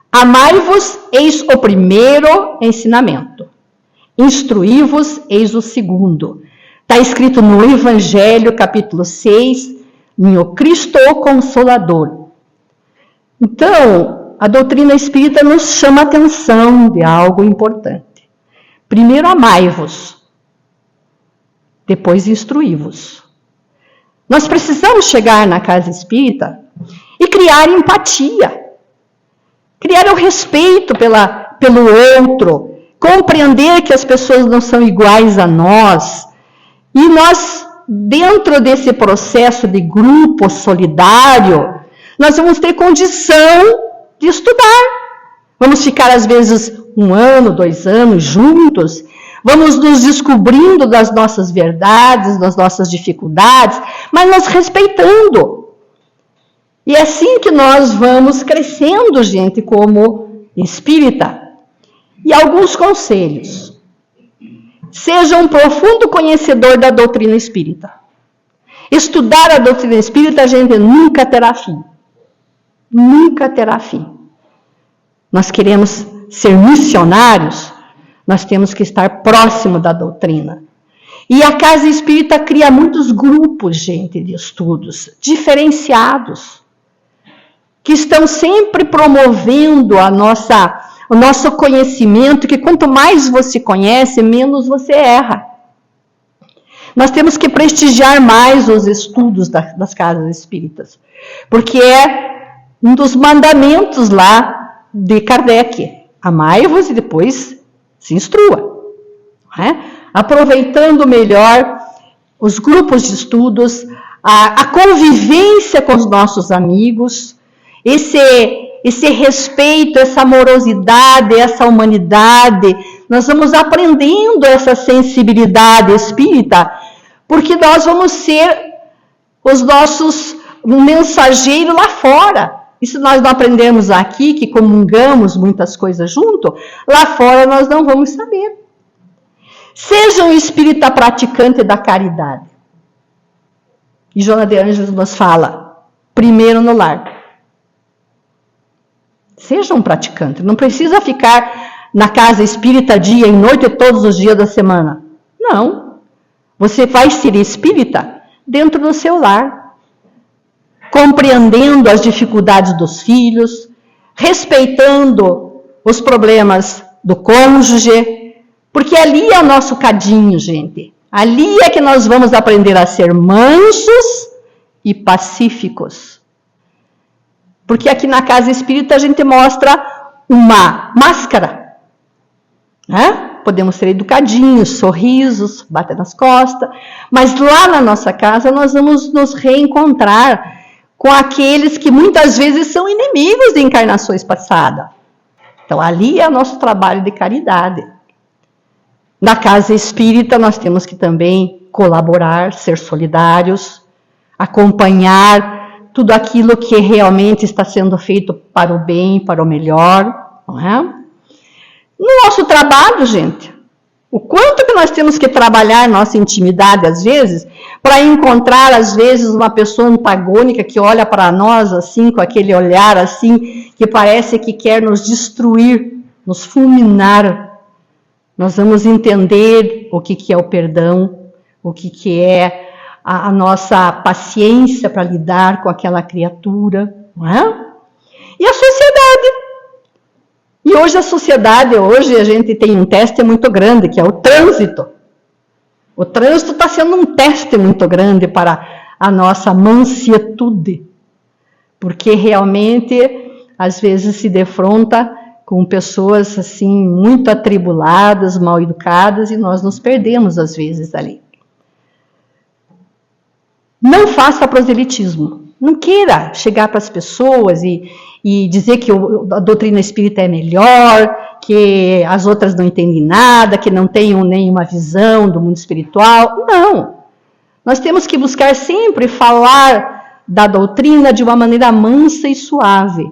Amai-vos, eis o primeiro ensinamento. Instruí-vos, eis o segundo. Está escrito no Evangelho, capítulo 6, em O Cristo o Consolador. Então, a doutrina espírita nos chama a atenção de algo importante. Primeiro, amai-vos. Depois, instruí-vos. Nós precisamos chegar na casa espírita e criar empatia. Criar o respeito pelo outro, compreender que as pessoas não são iguais a nós. E nós, dentro desse processo de grupo solidário, nós vamos ter condição de estudar. Vamos ficar, às vezes, 1 ano, 2 anos juntos, vamos nos descobrindo das nossas verdades, das nossas dificuldades, mas nos respeitando. E é assim que nós vamos crescendo, gente, como espírita. E alguns conselhos. Seja um profundo conhecedor da doutrina espírita. Estudar a doutrina espírita, gente, nunca terá fim. Nunca terá fim. Nós queremos ser missionários, nós temos que estar próximo da doutrina. E a Casa Espírita cria muitos grupos, gente, de estudos diferenciados, que estão sempre promovendo o nosso conhecimento, que quanto mais você conhece, menos você erra. Nós temos que prestigiar mais os estudos das casas espíritas, porque é um dos mandamentos lá de Kardec: amai-vos e depois se instrua. Aproveitando melhor os grupos de estudos, a convivência com os nossos amigos, esse respeito, essa amorosidade, essa humanidade, nós vamos aprendendo essa sensibilidade espírita, porque nós vamos ser os nossos mensageiros lá fora. E se nós não aprendermos aqui, que comungamos muitas coisas junto, lá fora nós não vamos saber. Seja um espírita praticante da caridade. E Joana de Ângeles nos fala, primeiro no lar. Seja um praticante. Não precisa ficar na casa espírita dia e noite todos os dias da semana. Não. Você vai ser espírita dentro do seu lar. Compreendendo as dificuldades dos filhos, respeitando os problemas do cônjuge, porque ali é o nosso cadinho, gente. Ali é que nós vamos aprender a ser mansos e pacíficos. Porque aqui na Casa Espírita a gente mostra uma máscara, Podemos ser educadinhos, sorrisos, bater nas costas, mas lá na nossa casa nós vamos nos reencontrar com aqueles que muitas vezes são inimigos de encarnações passadas. Então, ali é o nosso trabalho de caridade. Na Casa Espírita, nós temos que também colaborar, ser solidários, acompanhar tudo aquilo que realmente está sendo feito para o bem, para o melhor. Não é? No nosso trabalho, gente, o quanto que nós temos que trabalhar nossa intimidade, às vezes, para encontrar, às vezes, uma pessoa antagônica que olha para nós, assim, com aquele olhar, assim, que parece que quer nos destruir, nos fulminar. Nós vamos entender o que é o perdão, o que é a nossa paciência para lidar com aquela criatura, não é? E a sociedade. E hoje a sociedade, a gente tem um teste muito grande, que é o trânsito. O trânsito está sendo um teste muito grande para a nossa mansietude, porque realmente, às vezes, se defronta com pessoas assim muito atribuladas, mal educadas, e nós nos perdemos, às vezes, ali. Não faça proselitismo. Não queira chegar para as pessoas e dizer que a doutrina espírita é melhor, que as outras não entendem nada, que não tenham nenhuma visão do mundo espiritual. Não. Nós temos que buscar sempre falar da doutrina de uma maneira mansa e suave.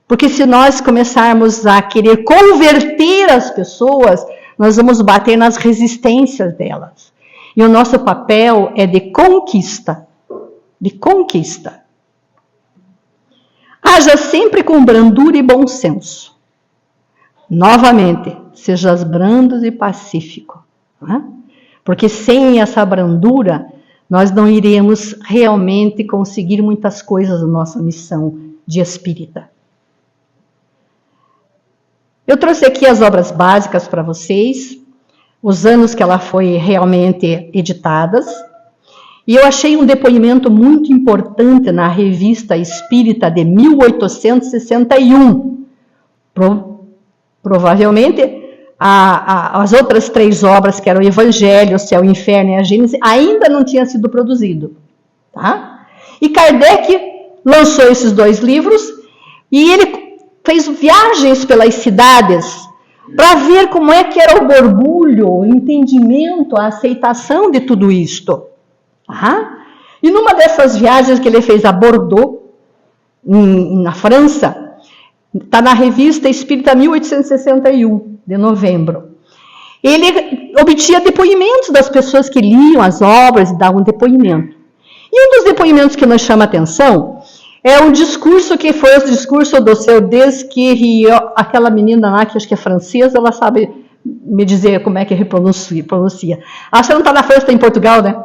Porque se nós começarmos a querer converter as pessoas, nós vamos bater nas resistências delas. E o nosso papel é de conquista. De conquista. Haja sempre com brandura e bom senso. Novamente, sejas brandos e pacífico. Porque sem essa brandura, nós não iremos realmente conseguir muitas coisas na nossa missão de espírita. Eu trouxe aqui as obras básicas para vocês, os anos que ela foi realmente editadas. E eu achei um depoimento muito importante na Revista Espírita de 1861. Provavelmente, as outras 3 obras, que eram o Evangelho, o Céu, o Inferno e a Gênese, ainda não tinham sido produzido. Tá? E Kardec lançou esses 2 livros e ele fez viagens pelas cidades para ver como é que era o borbulho orgulho, o entendimento, a aceitação de tudo isto. Tá? E numa dessas viagens que ele fez a Bordeaux, na França, está na revista Espírita 1861, de novembro. Ele obtinha depoimentos das pessoas que liam as obras e davam depoimento. E um dos depoimentos que nos chama a atenção é um discurso que foi o discurso do seu Desquerriot, aquela menina lá que acho que é francesa, ela sabe me dizer como é que ele pronuncia. Acho que não está na França, está em Portugal, né?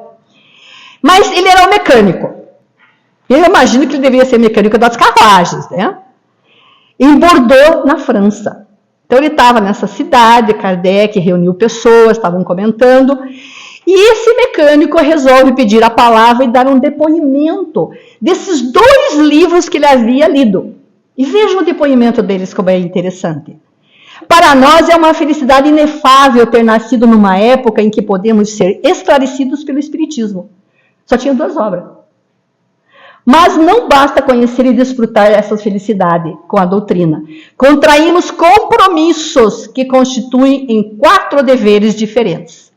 Mas ele era um mecânico. Eu imagino que ele deveria ser mecânico das carruagens, né? Em Bordeaux, na França. Então ele estava nessa cidade, Kardec reuniu pessoas, estavam comentando, e esse mecânico resolve pedir a palavra e dar um depoimento desses 2 livros que ele havia lido. E vejam o depoimento deles, como é interessante. Para nós é uma felicidade inefável ter nascido numa época em que podemos ser esclarecidos pelo Espiritismo. Só tinha 2 obras. Mas não basta conhecer e desfrutar essa felicidade com a doutrina. Contraímos compromissos que constituem em 4 deveres diferentes.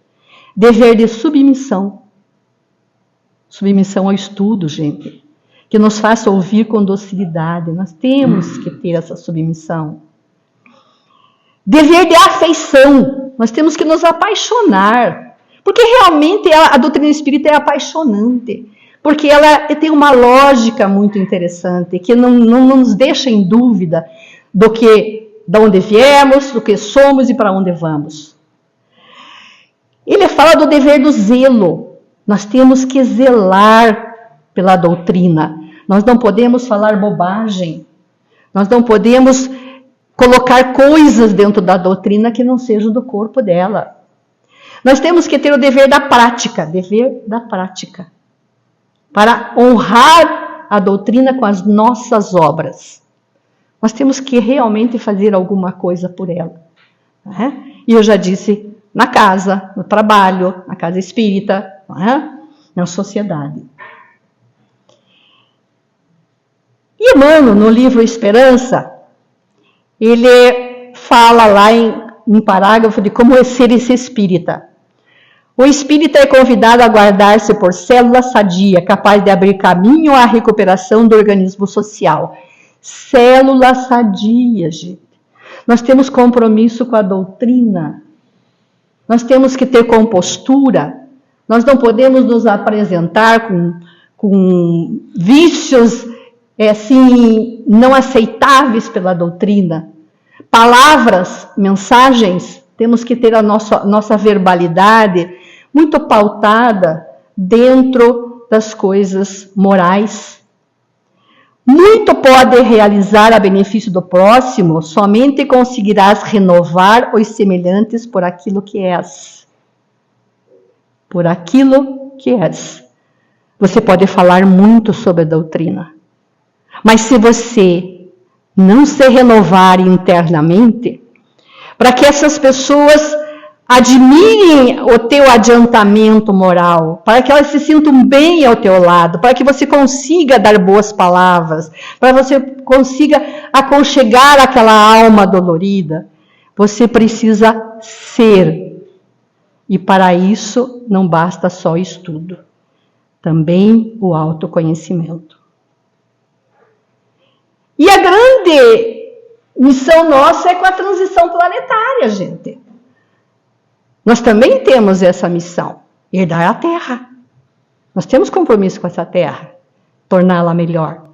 Dever de submissão. Submissão ao estudo, gente. Que nos faça ouvir com docilidade. Nós temos que ter essa submissão. Dever de afeição. Nós temos que nos apaixonar. Porque realmente a doutrina espírita é apaixonante. Porque ela tem uma lógica muito interessante, que não nos deixa em dúvida de onde viemos, do que somos e para onde vamos. Ele fala do dever do zelo. Nós temos que zelar pela doutrina. Nós não podemos falar bobagem. Nós não podemos colocar coisas dentro da doutrina que não sejam do corpo dela. Nós temos que ter o dever da prática, para honrar a doutrina com as nossas obras. Nós temos que realmente fazer alguma coisa por ela. Né? E eu já disse, na casa, no trabalho, na casa espírita, na sociedade. E Emmanuel, no livro Esperança, ele fala lá em um parágrafo de como é ser esse espírita. O espírita é convidado a guardar-se por célula sadia, capaz de abrir caminho à recuperação do organismo social. Célula sadia, gente. Nós temos compromisso com a doutrina. Nós temos que ter compostura. Nós não podemos nos apresentar com vícios assim, não aceitáveis pela doutrina. Palavras, mensagens, temos que ter a nossa verbalidade muito pautada dentro das coisas morais. Muito pode realizar a benefício do próximo, somente conseguirás renovar os semelhantes por aquilo que és. Por aquilo que és. Você pode falar muito sobre a doutrina, mas se você não se renovar internamente, para que essas pessoas admirem o teu adiantamento moral, para que elas se sintam bem ao teu lado, para que você consiga dar boas palavras, para que você consiga aconchegar aquela alma dolorida, você precisa ser. E para isso não basta só estudo, também o autoconhecimento. E a grande missão nossa é com a transição planetária, gente. Nós também temos essa missão, herdar a Terra. Nós temos compromisso com essa Terra, torná-la melhor.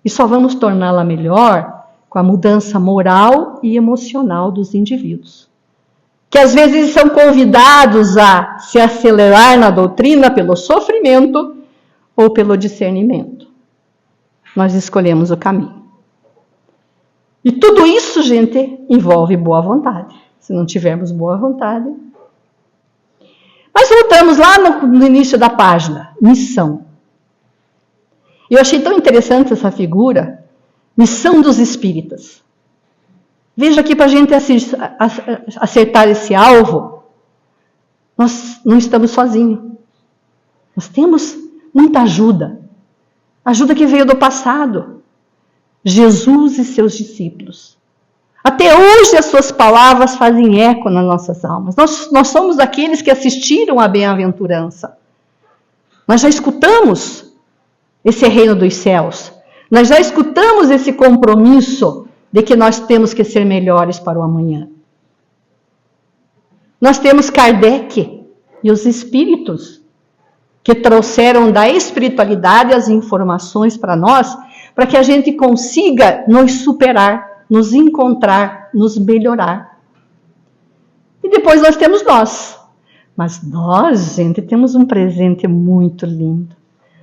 E só vamos torná-la melhor com a mudança moral e emocional dos indivíduos. Que às vezes são convidados a se acelerar na doutrina pelo sofrimento ou pelo discernimento. Nós escolhemos o caminho. E tudo isso, gente, envolve boa vontade. Se não tivermos boa vontade... Mas voltamos lá no início da página, missão. Eu achei tão interessante essa figura, missão dos espíritas. Veja aqui para a gente acertar esse alvo, nós não estamos sozinhos. Nós temos muita ajuda. Ajuda que veio do passado. Jesus e seus discípulos. Até hoje as suas palavras fazem eco nas nossas almas. Nós somos aqueles que assistiram à bem-aventurança. Nós já escutamos esse reino dos céus. Nós já escutamos esse compromisso de que nós temos que ser melhores para o amanhã. Nós temos Kardec e os espíritos que trouxeram da espiritualidade as informações para nós, para que a gente consiga nos superar, nos encontrar, nos melhorar. E depois nós temos nós. Mas nós, gente, temos um presente muito lindo.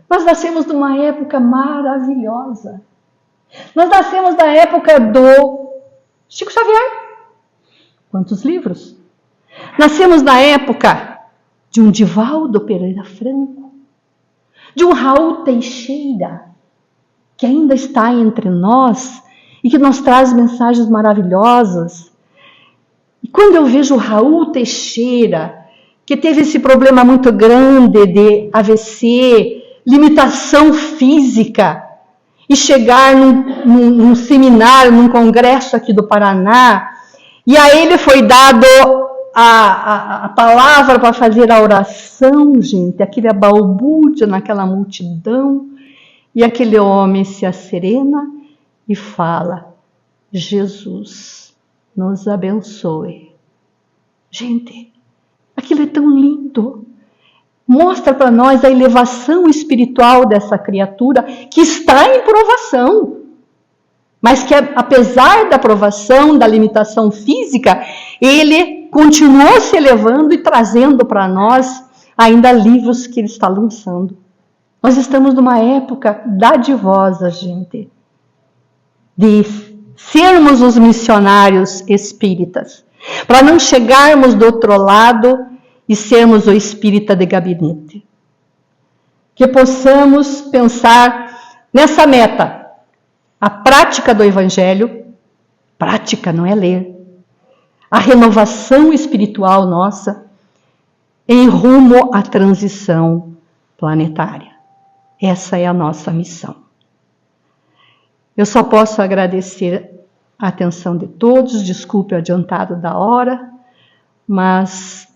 Nós nascemos numa época maravilhosa. Nós nascemos na época do Chico Xavier. Quantos livros? Nascemos na época de um Divaldo Pereira Franco, de um Raul Teixeira, que ainda está entre nós e que nos traz mensagens maravilhosas. E quando eu vejo o Raul Teixeira, que teve esse problema muito grande de AVC, limitação física, e chegar num seminário, num congresso aqui do Paraná, e a ele foi dado a palavra para fazer a oração, gente, aquele balbúrdia naquela multidão, e aquele homem se acerena e fala: Jesus nos abençoe. Gente, aquilo é tão lindo. Mostra para nós a elevação espiritual dessa criatura que está em provação. Mas que, apesar da provação, da limitação física, ele continuou se elevando e trazendo para nós ainda livros que ele está lançando. Nós estamos numa época dadivosa, gente, de sermos os missionários espíritas, para não chegarmos do outro lado e sermos o espírita de gabinete. Que possamos pensar nessa meta, a prática do Evangelho, prática não é ler, a renovação espiritual nossa em rumo à transição planetária. Essa é a nossa missão. Eu só posso agradecer a atenção de todos, desculpe o adiantado da hora, mas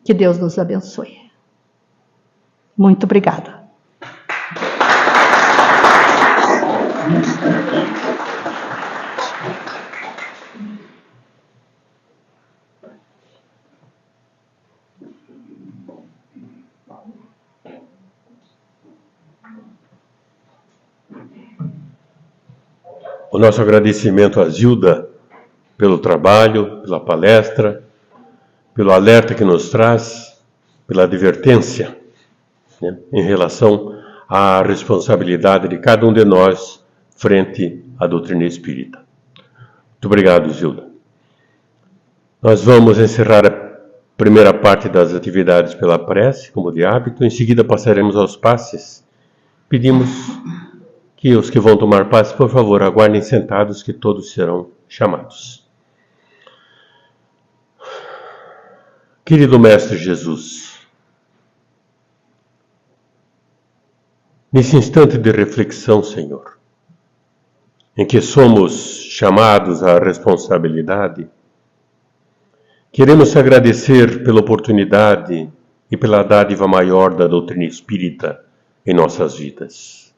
que Deus nos abençoe. Muito obrigada. O nosso agradecimento a Zilda pelo trabalho, pela palestra, pelo alerta que nos traz, pela advertência, né, em relação à responsabilidade de cada um de nós frente à doutrina espírita. Muito obrigado, Zilda. Nós vamos encerrar a primeira parte das atividades pela prece, como de hábito. Em seguida passaremos aos passes. Pedimos que os que vão tomar passe, por favor, aguardem sentados, que todos serão chamados. Querido Mestre Jesus, nesse instante de reflexão, Senhor, em que somos chamados à responsabilidade, queremos te agradecer pela oportunidade e pela dádiva maior da doutrina espírita em nossas vidas.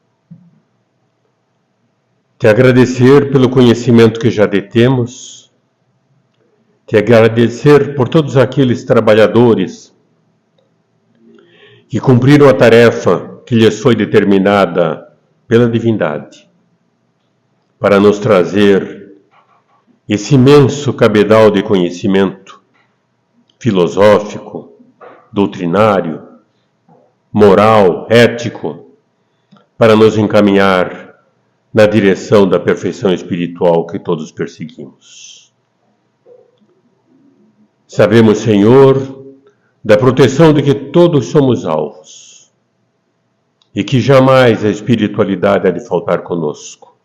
Te agradecer pelo conhecimento que já detemos, te agradecer por todos aqueles trabalhadores que cumpriram a tarefa que lhes foi determinada pela divindade, para nos trazer esse imenso cabedal de conhecimento filosófico, doutrinário, moral, ético, para nos encaminhar na direção da perfeição espiritual que todos perseguimos. Sabemos, Senhor, da proteção de que todos somos alvos e que jamais a espiritualidade há de faltar conosco,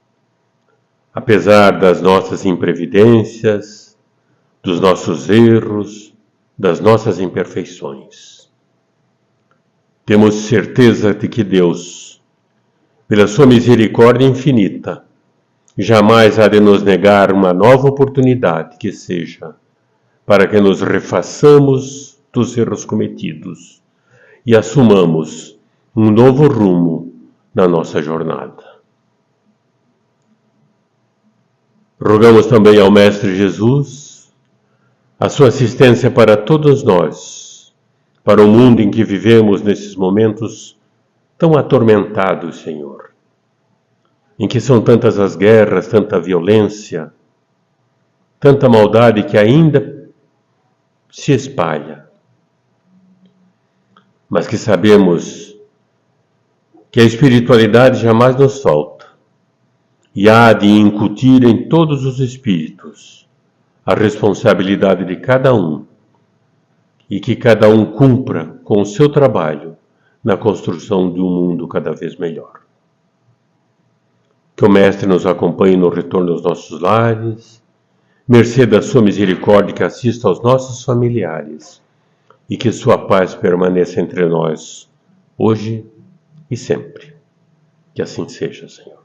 apesar das nossas imprevidências, dos nossos erros, das nossas imperfeições. Temos certeza de que Deus, pela sua misericórdia infinita jamais há de nos negar uma nova oportunidade que seja para que nos refaçamos dos erros cometidos e assumamos um novo rumo na nossa jornada. Rogamos também ao Mestre Jesus a sua assistência para todos nós, para o mundo em que vivemos nesses momentos tão atormentados, Senhor, em que são tantas as guerras, tanta violência, tanta maldade que ainda se espalha, mas que sabemos que a espiritualidade jamais nos falta e há de incutir em todos os espíritos a responsabilidade de cada um e que cada um cumpra com o seu trabalho na construção de um mundo cada vez melhor. Que o Mestre nos acompanhe no retorno aos nossos lares, mercê da sua misericórdia que assista aos nossos familiares e que sua paz permaneça entre nós, hoje e sempre. Que assim seja, Senhor.